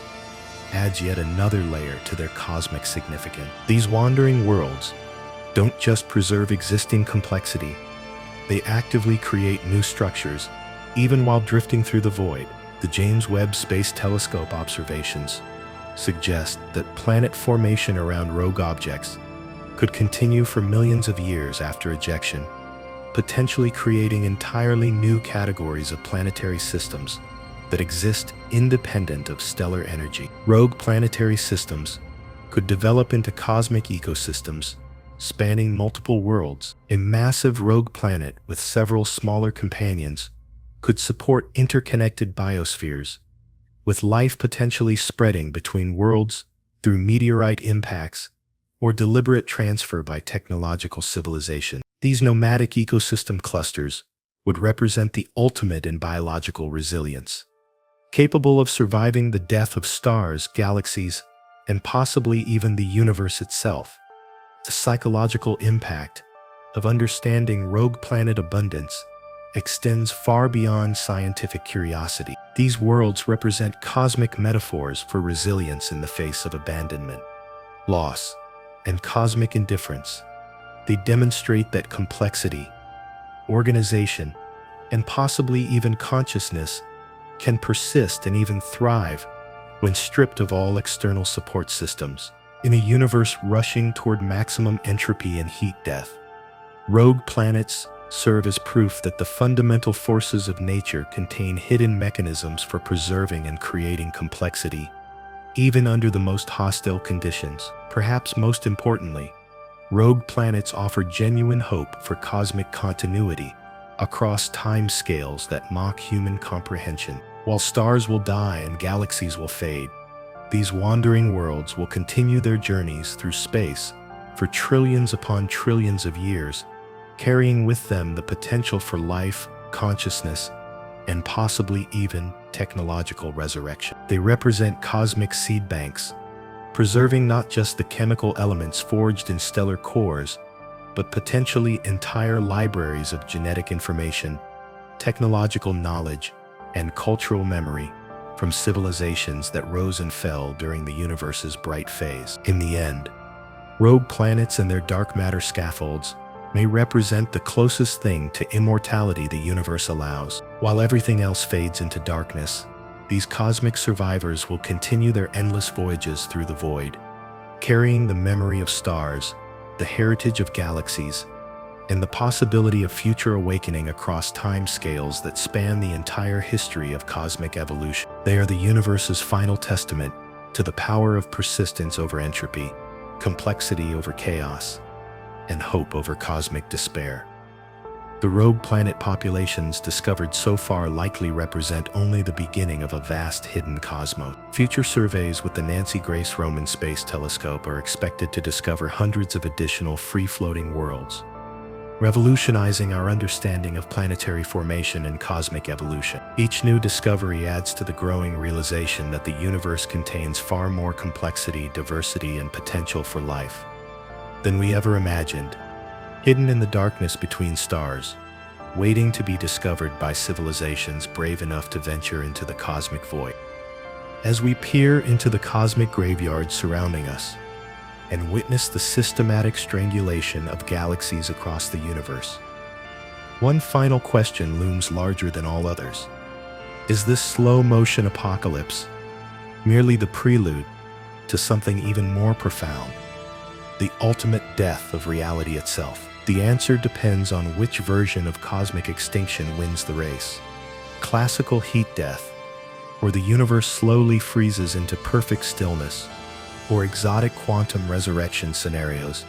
adds yet another layer to their cosmic significance. These wandering worlds don't just preserve existing complexity, they actively create new structures, even while drifting through the void. The James Webb Space Telescope observations suggest that planet formation around rogue objects could continue for millions of years after ejection, potentially creating entirely new categories of planetary systems that exist independent of stellar energy. Rogue planetary systems could develop into cosmic ecosystems spanning multiple worlds. A massive rogue planet with several smaller companions could support interconnected biospheres, with life potentially spreading between worlds through meteorite impacts or deliberate transfer by technological civilization. These nomadic ecosystem clusters would represent the ultimate in biological resilience, capable of surviving the death of stars, galaxies, and possibly even the universe itself. The psychological impact of understanding rogue planet abundance extends far beyond scientific curiosity. These worlds represent cosmic metaphors for resilience in the face of abandonment, loss, and cosmic indifference. They demonstrate that complexity, organization, and possibly even consciousness can persist and even thrive when stripped of all external support systems. In a universe rushing toward maximum entropy and heat death, rogue planets serve as proof that the fundamental forces of nature contain hidden mechanisms for preserving and creating complexity, even under the most hostile conditions. Perhaps most importantly, rogue planets offer genuine hope for cosmic continuity across time scales that mock human comprehension. While stars will die and galaxies will fade, these wandering worlds will continue their journeys through space for trillions upon trillions of years, carrying with them the potential for life, consciousness, and possibly even technological resurrection. They represent cosmic seed banks, preserving not just the chemical elements forged in stellar cores, but potentially entire libraries of genetic information, technological knowledge, and cultural memory from civilizations that rose and fell during the universe's bright phase. In the end, rogue planets and their dark matter scaffolds may represent the closest thing to immortality the universe allows. While everything else fades into darkness, these cosmic survivors will continue their endless voyages through the void, carrying the memory of stars, the heritage of galaxies, and the possibility of future awakening across time scales that span the entire history of cosmic evolution. They are the universe's final testament to the power of persistence over entropy, complexity over chaos, and hope over cosmic despair. The rogue planet populations discovered so far likely represent only the beginning of a vast hidden cosmos. Future surveys with the Nancy Grace Roman Space Telescope are expected to discover hundreds of additional free-floating worlds, revolutionizing our understanding of planetary formation and cosmic evolution. Each new discovery adds to the growing realization that the universe contains far more complexity, diversity, and potential for life than we ever imagined, hidden in the darkness between stars, waiting to be discovered by civilizations brave enough to venture into the cosmic void. As we peer into the cosmic graveyard surrounding us and witness the systematic strangulation of galaxies across the universe, one final question looms larger than all others. Is this slow-motion apocalypse merely the prelude to something even more profound? The ultimate death of reality itself? The answer depends on which version of cosmic extinction wins the race. Classical heat death, where the universe slowly freezes into perfect stillness, or exotic quantum resurrection scenarios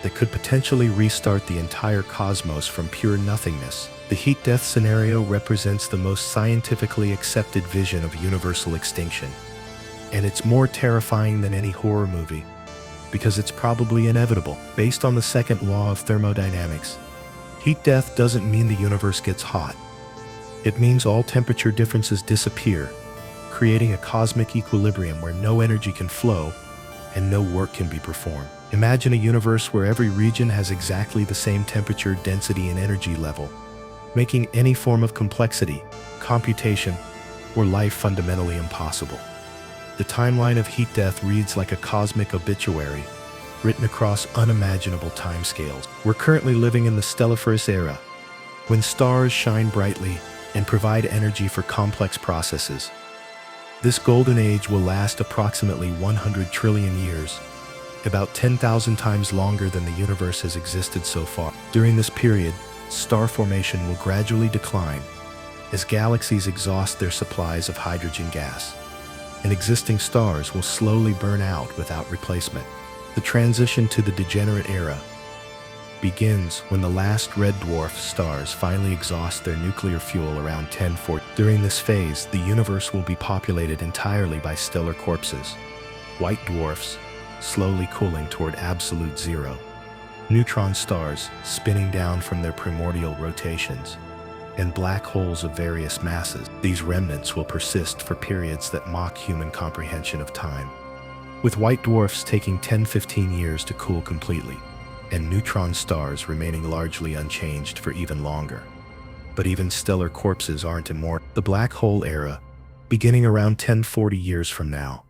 that could potentially restart the entire cosmos from pure nothingness. The heat death scenario represents the most scientifically accepted vision of universal extinction, and it's more terrifying than any horror movie, because it's probably inevitable. Based on the second law of thermodynamics, heat death doesn't mean the universe gets hot. It means all temperature differences disappear, creating a cosmic equilibrium where no energy can flow and no work can be performed. Imagine a universe where every region has exactly the same temperature, density, and energy level, making any form of complexity, computation, or life fundamentally impossible. The timeline of heat death reads like a cosmic obituary, written across unimaginable timescales. We're currently living in the stelliferous era, when stars shine brightly and provide energy for complex processes. This golden age will last approximately 100 trillion years, about 10,000 times longer than the universe has existed so far. During this period, star formation will gradually decline as galaxies exhaust their supplies of hydrogen gas, and existing stars will slowly burn out without replacement. The transition to the degenerate era begins when the last red dwarf stars finally exhaust their nuclear fuel around 1040. During this phase, the universe will be populated entirely by stellar corpses, white dwarfs, slowly cooling toward absolute zero. neutron stars spinning down from their primordial rotations, and black holes of various masses. These remnants will persist for periods that mock human comprehension of time, with white dwarfs taking 10-15 years to cool completely, and neutron stars remaining largely unchanged for even longer. But even stellar corpses aren't immortal. The black hole era, beginning around 1040 years from now,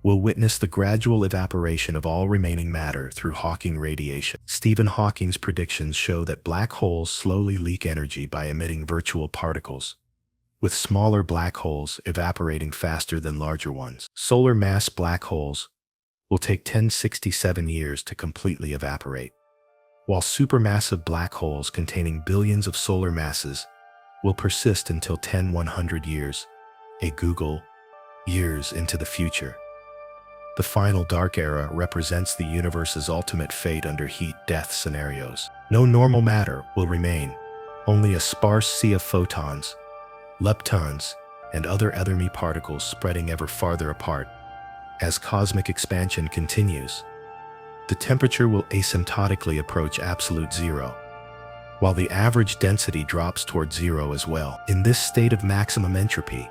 will witness the gradual evaporation of all remaining matter through Hawking radiation. Stephen Hawking's predictions show that black holes slowly leak energy by emitting virtual particles, with smaller black holes evaporating faster than larger ones. Solar mass black holes will take 1067 years to completely evaporate, while supermassive black holes containing billions of solar masses will persist until 100 years, a Google years into the future. The final dark era represents the universe's ultimate fate under heat-death scenarios. No normal matter will remain, only a sparse sea of photons, leptons, and other enemy particles spreading ever farther apart. As cosmic expansion continues, the temperature will asymptotically approach absolute zero, while the average density drops toward zero as well. In this state of maximum entropy,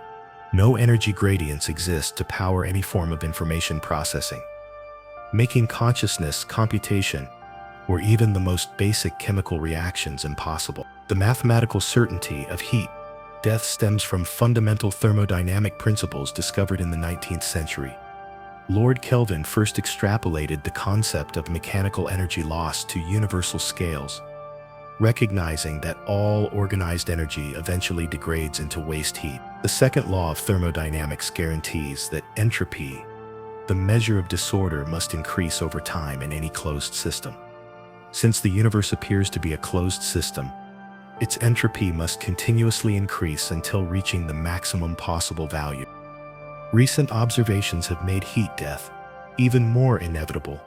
no energy gradients exist to power any form of information processing, making consciousness, computation, or even the most basic chemical reactions impossible. The mathematical certainty of heat death stems from fundamental thermodynamic principles discovered in the 19th century. Lord Kelvin first extrapolated the concept of mechanical energy loss to universal scales, recognizing that all organized energy eventually degrades into waste heat. The second law of thermodynamics guarantees that entropy, the measure of disorder, must increase over time in any closed system. Since the universe appears to be a closed system, its entropy must continuously increase until reaching the maximum possible value. Recent observations have made heat death even more inevitable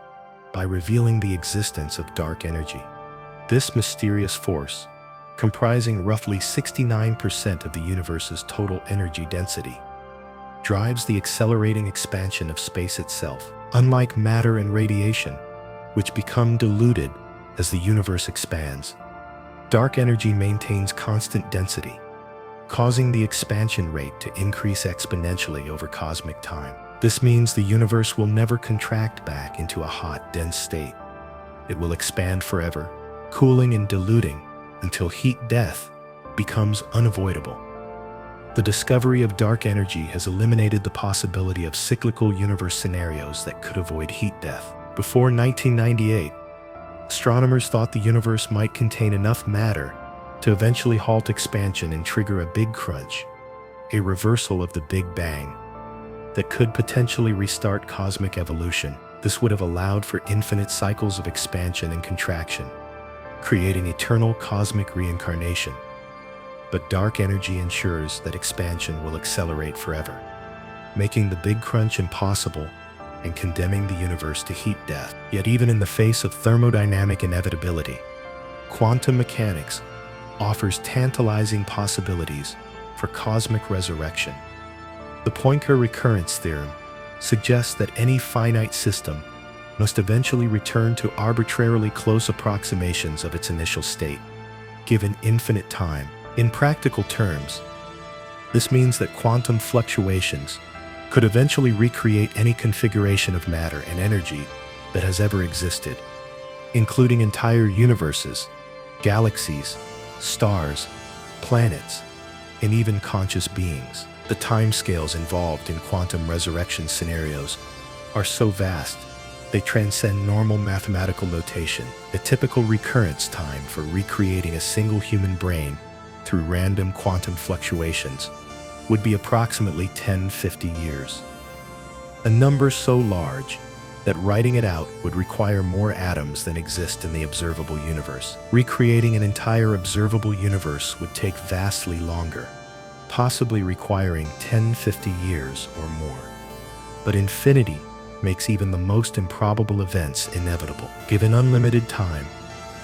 by revealing the existence of dark energy. This mysterious force, comprising roughly 69% of the universe's total energy density, drives the accelerating expansion of space itself. Unlike matter and radiation, which become diluted as the universe expands, dark energy maintains constant density, causing the expansion rate to increase exponentially over cosmic time. This means the universe will never contract back into a hot, dense state. It will expand forever, cooling and diluting until heat death becomes unavoidable. The discovery of dark energy has eliminated the possibility of cyclical universe scenarios that could avoid heat death. Before 1998, astronomers thought the universe might contain enough matter to eventually halt expansion and trigger a big crunch, a reversal of the Big Bang, that could potentially restart cosmic evolution. This would have allowed for infinite cycles of expansion and contraction, creating eternal cosmic reincarnation. But dark energy ensures that expansion will accelerate forever, making the Big Crunch impossible and condemning the universe to heat death. Yet even in the face of thermodynamic inevitability, quantum mechanics offers tantalizing possibilities for cosmic resurrection. The Poincare recurrence theorem suggests that any finite system must eventually return to arbitrarily close approximations of its initial state, given infinite time. In practical terms, this means that quantum fluctuations could eventually recreate any configuration of matter and energy that has ever existed, including entire universes, galaxies, stars, planets, and even conscious beings. The timescales involved in quantum resurrection scenarios are so vast, they transcend normal mathematical notation. A typical recurrence time for recreating a single human brain through random quantum fluctuations would be approximately 1050 years. A number so large that writing it out would require more atoms than exist in the observable universe. Recreating an entire observable universe would take vastly longer, possibly requiring 1050 years or more. But infinity makes even the most improbable events inevitable. Given unlimited time,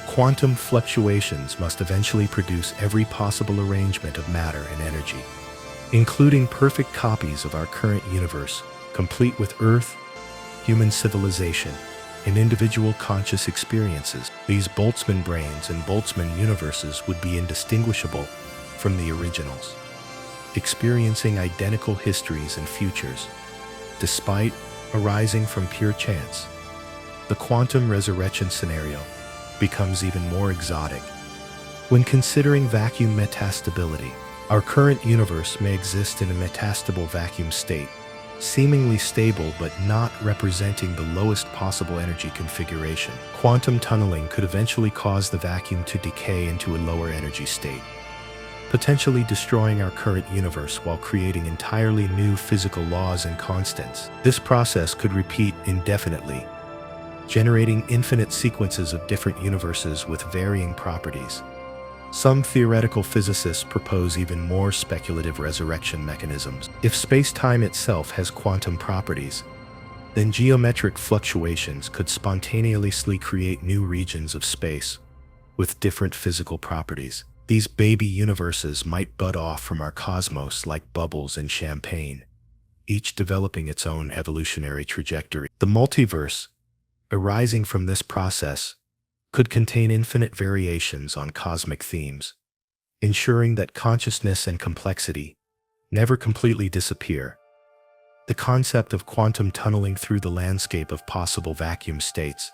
quantum fluctuations must eventually produce every possible arrangement of matter and energy, including perfect copies of our current universe, complete with Earth, human civilization, and individual conscious experiences. These Boltzmann brains and Boltzmann universes would be indistinguishable from the originals, experiencing identical histories and futures, despite arising from pure chance. The quantum resurrection scenario becomes even more exotic. When considering vacuum metastability, our current universe may exist in a metastable vacuum state, seemingly stable but not representing the lowest possible energy configuration. Quantum tunneling could eventually cause the vacuum to decay into a lower energy state, potentially destroying our current universe while creating entirely new physical laws and constants. This process could repeat indefinitely, generating infinite sequences of different universes with varying properties. Some theoretical physicists propose even more speculative resurrection mechanisms. If space-time itself has quantum properties, then geometric fluctuations could spontaneously create new regions of space with different physical properties. These baby universes might bud off from our cosmos like bubbles in champagne, each developing its own evolutionary trajectory. The multiverse, arising from this process, could contain infinite variations on cosmic themes, ensuring that consciousness and complexity never completely disappear. The concept of quantum tunneling through the landscape of possible vacuum states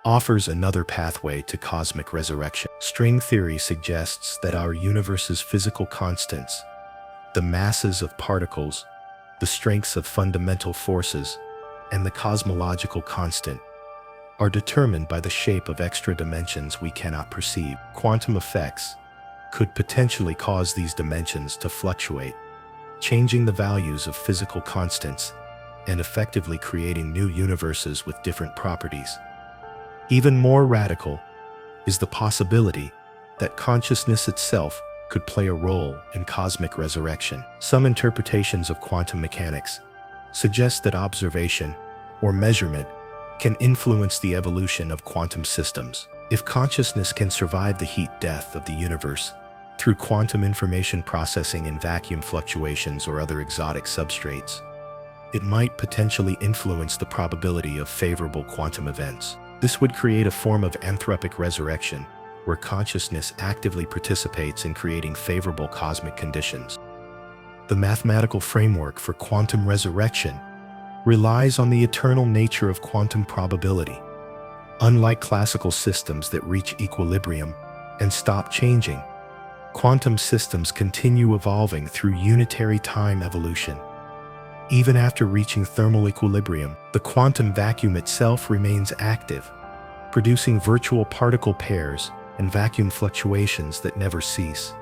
offers another pathway to cosmic resurrection. String theory suggests that our universe's physical constants, the masses of particles, the strengths of fundamental forces, and the cosmological constant, are determined by the shape of extra dimensions we cannot perceive. Quantum effects could potentially cause these dimensions to fluctuate, changing the values of physical constants and effectively creating new universes with different properties. Even more radical is the possibility that consciousness itself could play a role in cosmic resurrection. Some interpretations of quantum mechanics suggest that observation or measurement can influence the evolution of quantum systems. If consciousness can survive the heat death of the universe through quantum information processing in vacuum fluctuations or other exotic substrates, it might potentially influence the probability of favorable quantum events. This would create a form of anthropic resurrection, where consciousness actively participates in creating favorable cosmic conditions. The mathematical framework for quantum resurrection relies on the eternal nature of quantum probability. Unlike classical systems that reach equilibrium and stop changing, quantum systems continue evolving through unitary time evolution. Even after reaching thermal equilibrium, the quantum vacuum itself remains active, producing virtual particle pairs and vacuum fluctuations that never cease.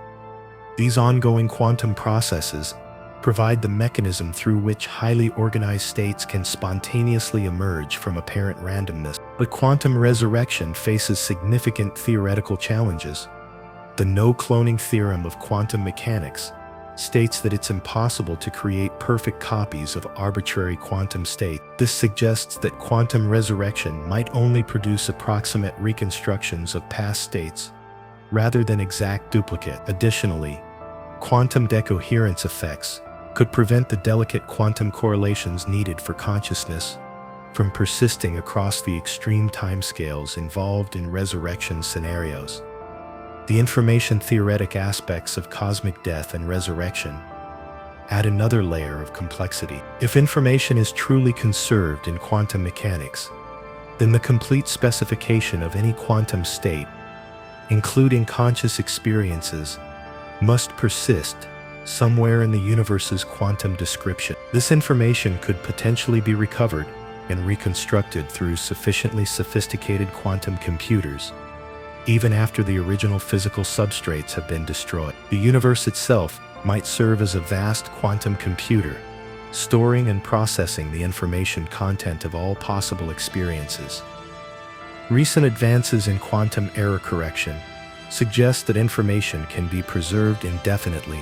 These ongoing quantum processes provide the mechanism through which highly organized states can spontaneously emerge from apparent randomness. But quantum resurrection faces significant theoretical challenges. The no-cloning theorem of quantum mechanics states that it's impossible to create perfect copies of arbitrary quantum states. This suggests that quantum resurrection might only produce approximate reconstructions of past states, rather than exact duplicate. Additionally, quantum decoherence effects could prevent the delicate quantum correlations needed for consciousness from persisting across the extreme timescales involved in resurrection scenarios. The information-theoretic aspects of cosmic death and resurrection add another layer of complexity. If information is truly conserved in quantum mechanics, then the complete specification of any quantum state, including conscious experiences, must persist somewhere in the universe's quantum description. This information could potentially be recovered and reconstructed through sufficiently sophisticated quantum computers, even after the original physical substrates have been destroyed. The universe itself might serve as a vast quantum computer, storing and processing the information content of all possible experiences. Recent advances in quantum error correction suggest that information can be preserved indefinitely,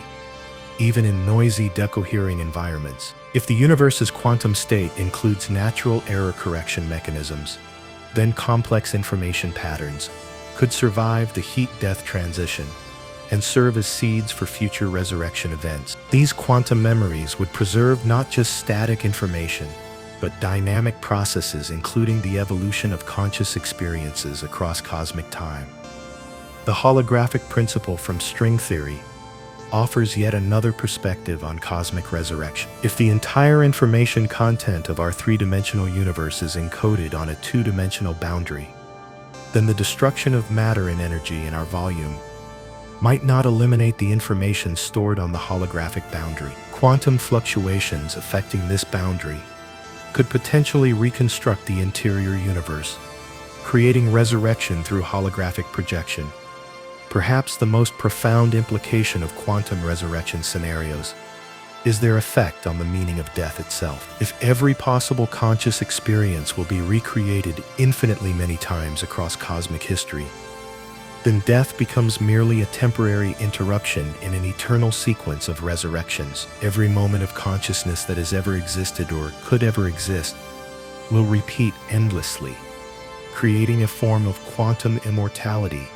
even in noisy, decohering environments. If the universe's quantum state includes natural error correction mechanisms, then complex information patterns could survive the heat-death transition and serve as seeds for future resurrection events. These quantum memories would preserve not just static information, but dynamic processes including the evolution of conscious experiences across cosmic time. The holographic principle from string theory offers yet another perspective on cosmic resurrection. If the entire information content of our three-dimensional universe is encoded on a two-dimensional boundary, then the destruction of matter and energy in our volume might not eliminate the information stored on the holographic boundary. Quantum fluctuations affecting this boundary could potentially reconstruct the interior universe, creating resurrection through holographic projection. Perhaps the most profound implication of quantum resurrection scenarios is their effect on the meaning of death itself. If every possible conscious experience will be recreated infinitely many times across cosmic history, then death becomes merely a temporary interruption in an eternal sequence of resurrections. Every moment of consciousness that has ever existed or could ever exist will repeat endlessly, creating a form of quantum immortality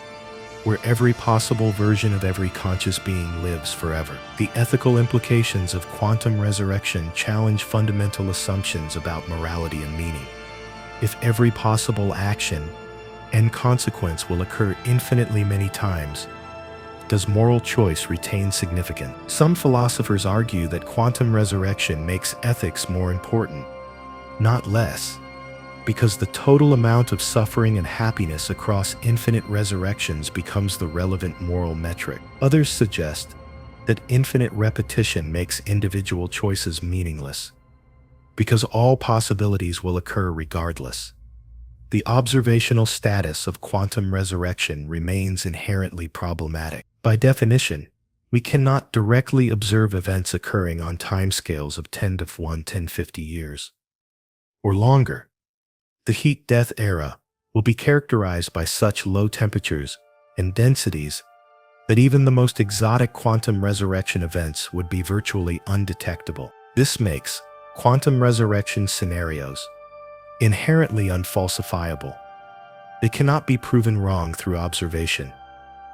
where every possible version of every conscious being lives forever. The ethical implications of quantum resurrection challenge fundamental assumptions about morality and meaning. If every possible action and consequence will occur infinitely many times, does moral choice retain significance? Some philosophers argue that quantum resurrection makes ethics more important, not less, because the total amount of suffering and happiness across infinite resurrections becomes the relevant moral metric. Others suggest that infinite repetition makes individual choices meaningless, because all possibilities will occur regardless. The observational status of quantum resurrection remains inherently problematic. By definition, we cannot directly observe events occurring on timescales of 10 to 1050 years or longer. The heat-death era will be characterized by such low temperatures and densities that even the most exotic quantum resurrection events would be virtually undetectable. This makes quantum resurrection scenarios inherently unfalsifiable. They cannot be proven wrong through observation,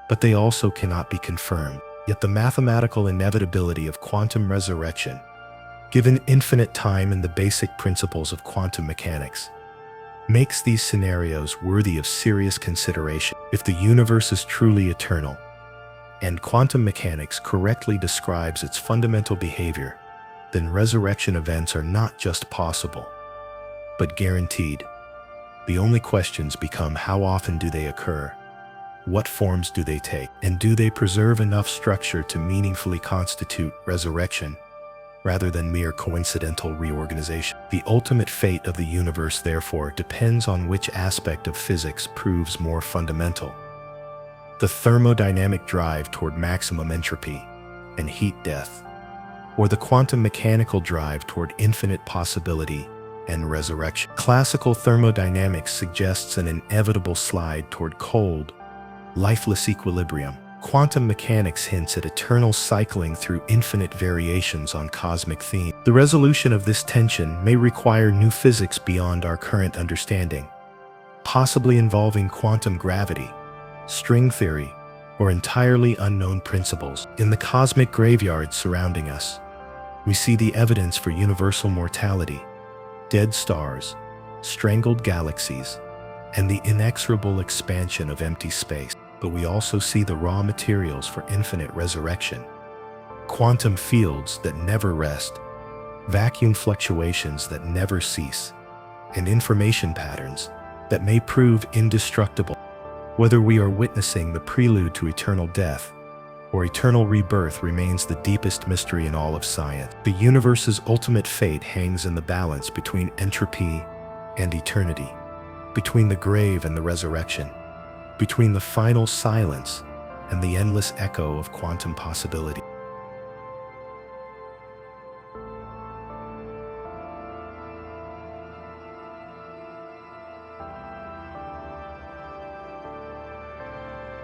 but they also cannot be confirmed. Yet the mathematical inevitability of quantum resurrection, given infinite time and the basic principles of quantum mechanics, makes these scenarios worthy of serious consideration. If the universe is truly eternal, and quantum mechanics correctly describes its fundamental behavior, then resurrection events are not just possible, but guaranteed. The only questions become: how often do they occur? What forms do they take? And do they preserve enough structure to meaningfully constitute resurrection, rather than mere coincidental reorganization? The ultimate fate of the universe, therefore, depends on which aspect of physics proves more fundamental: the thermodynamic drive toward maximum entropy and heat death, or the quantum mechanical drive toward infinite possibility and resurrection. Classical thermodynamics suggests an inevitable slide toward cold, lifeless equilibrium. Quantum mechanics hints at eternal cycling through infinite variations on cosmic themes. The resolution of this tension may require new physics beyond our current understanding, possibly involving quantum gravity, string theory, or entirely unknown principles. In the cosmic graveyard surrounding us, we see the evidence for universal mortality, dead stars, strangled galaxies, and the inexorable expansion of empty space. But we also see the raw materials for infinite resurrection: quantum fields that never rest, vacuum fluctuations that never cease, and information patterns that may prove indestructible. Whether we are witnessing the prelude to eternal death or eternal rebirth remains the deepest mystery in all of science. The universe's ultimate fate hangs in the balance between entropy and eternity, between the grave and the resurrection, between the final silence and the endless echo of quantum possibility.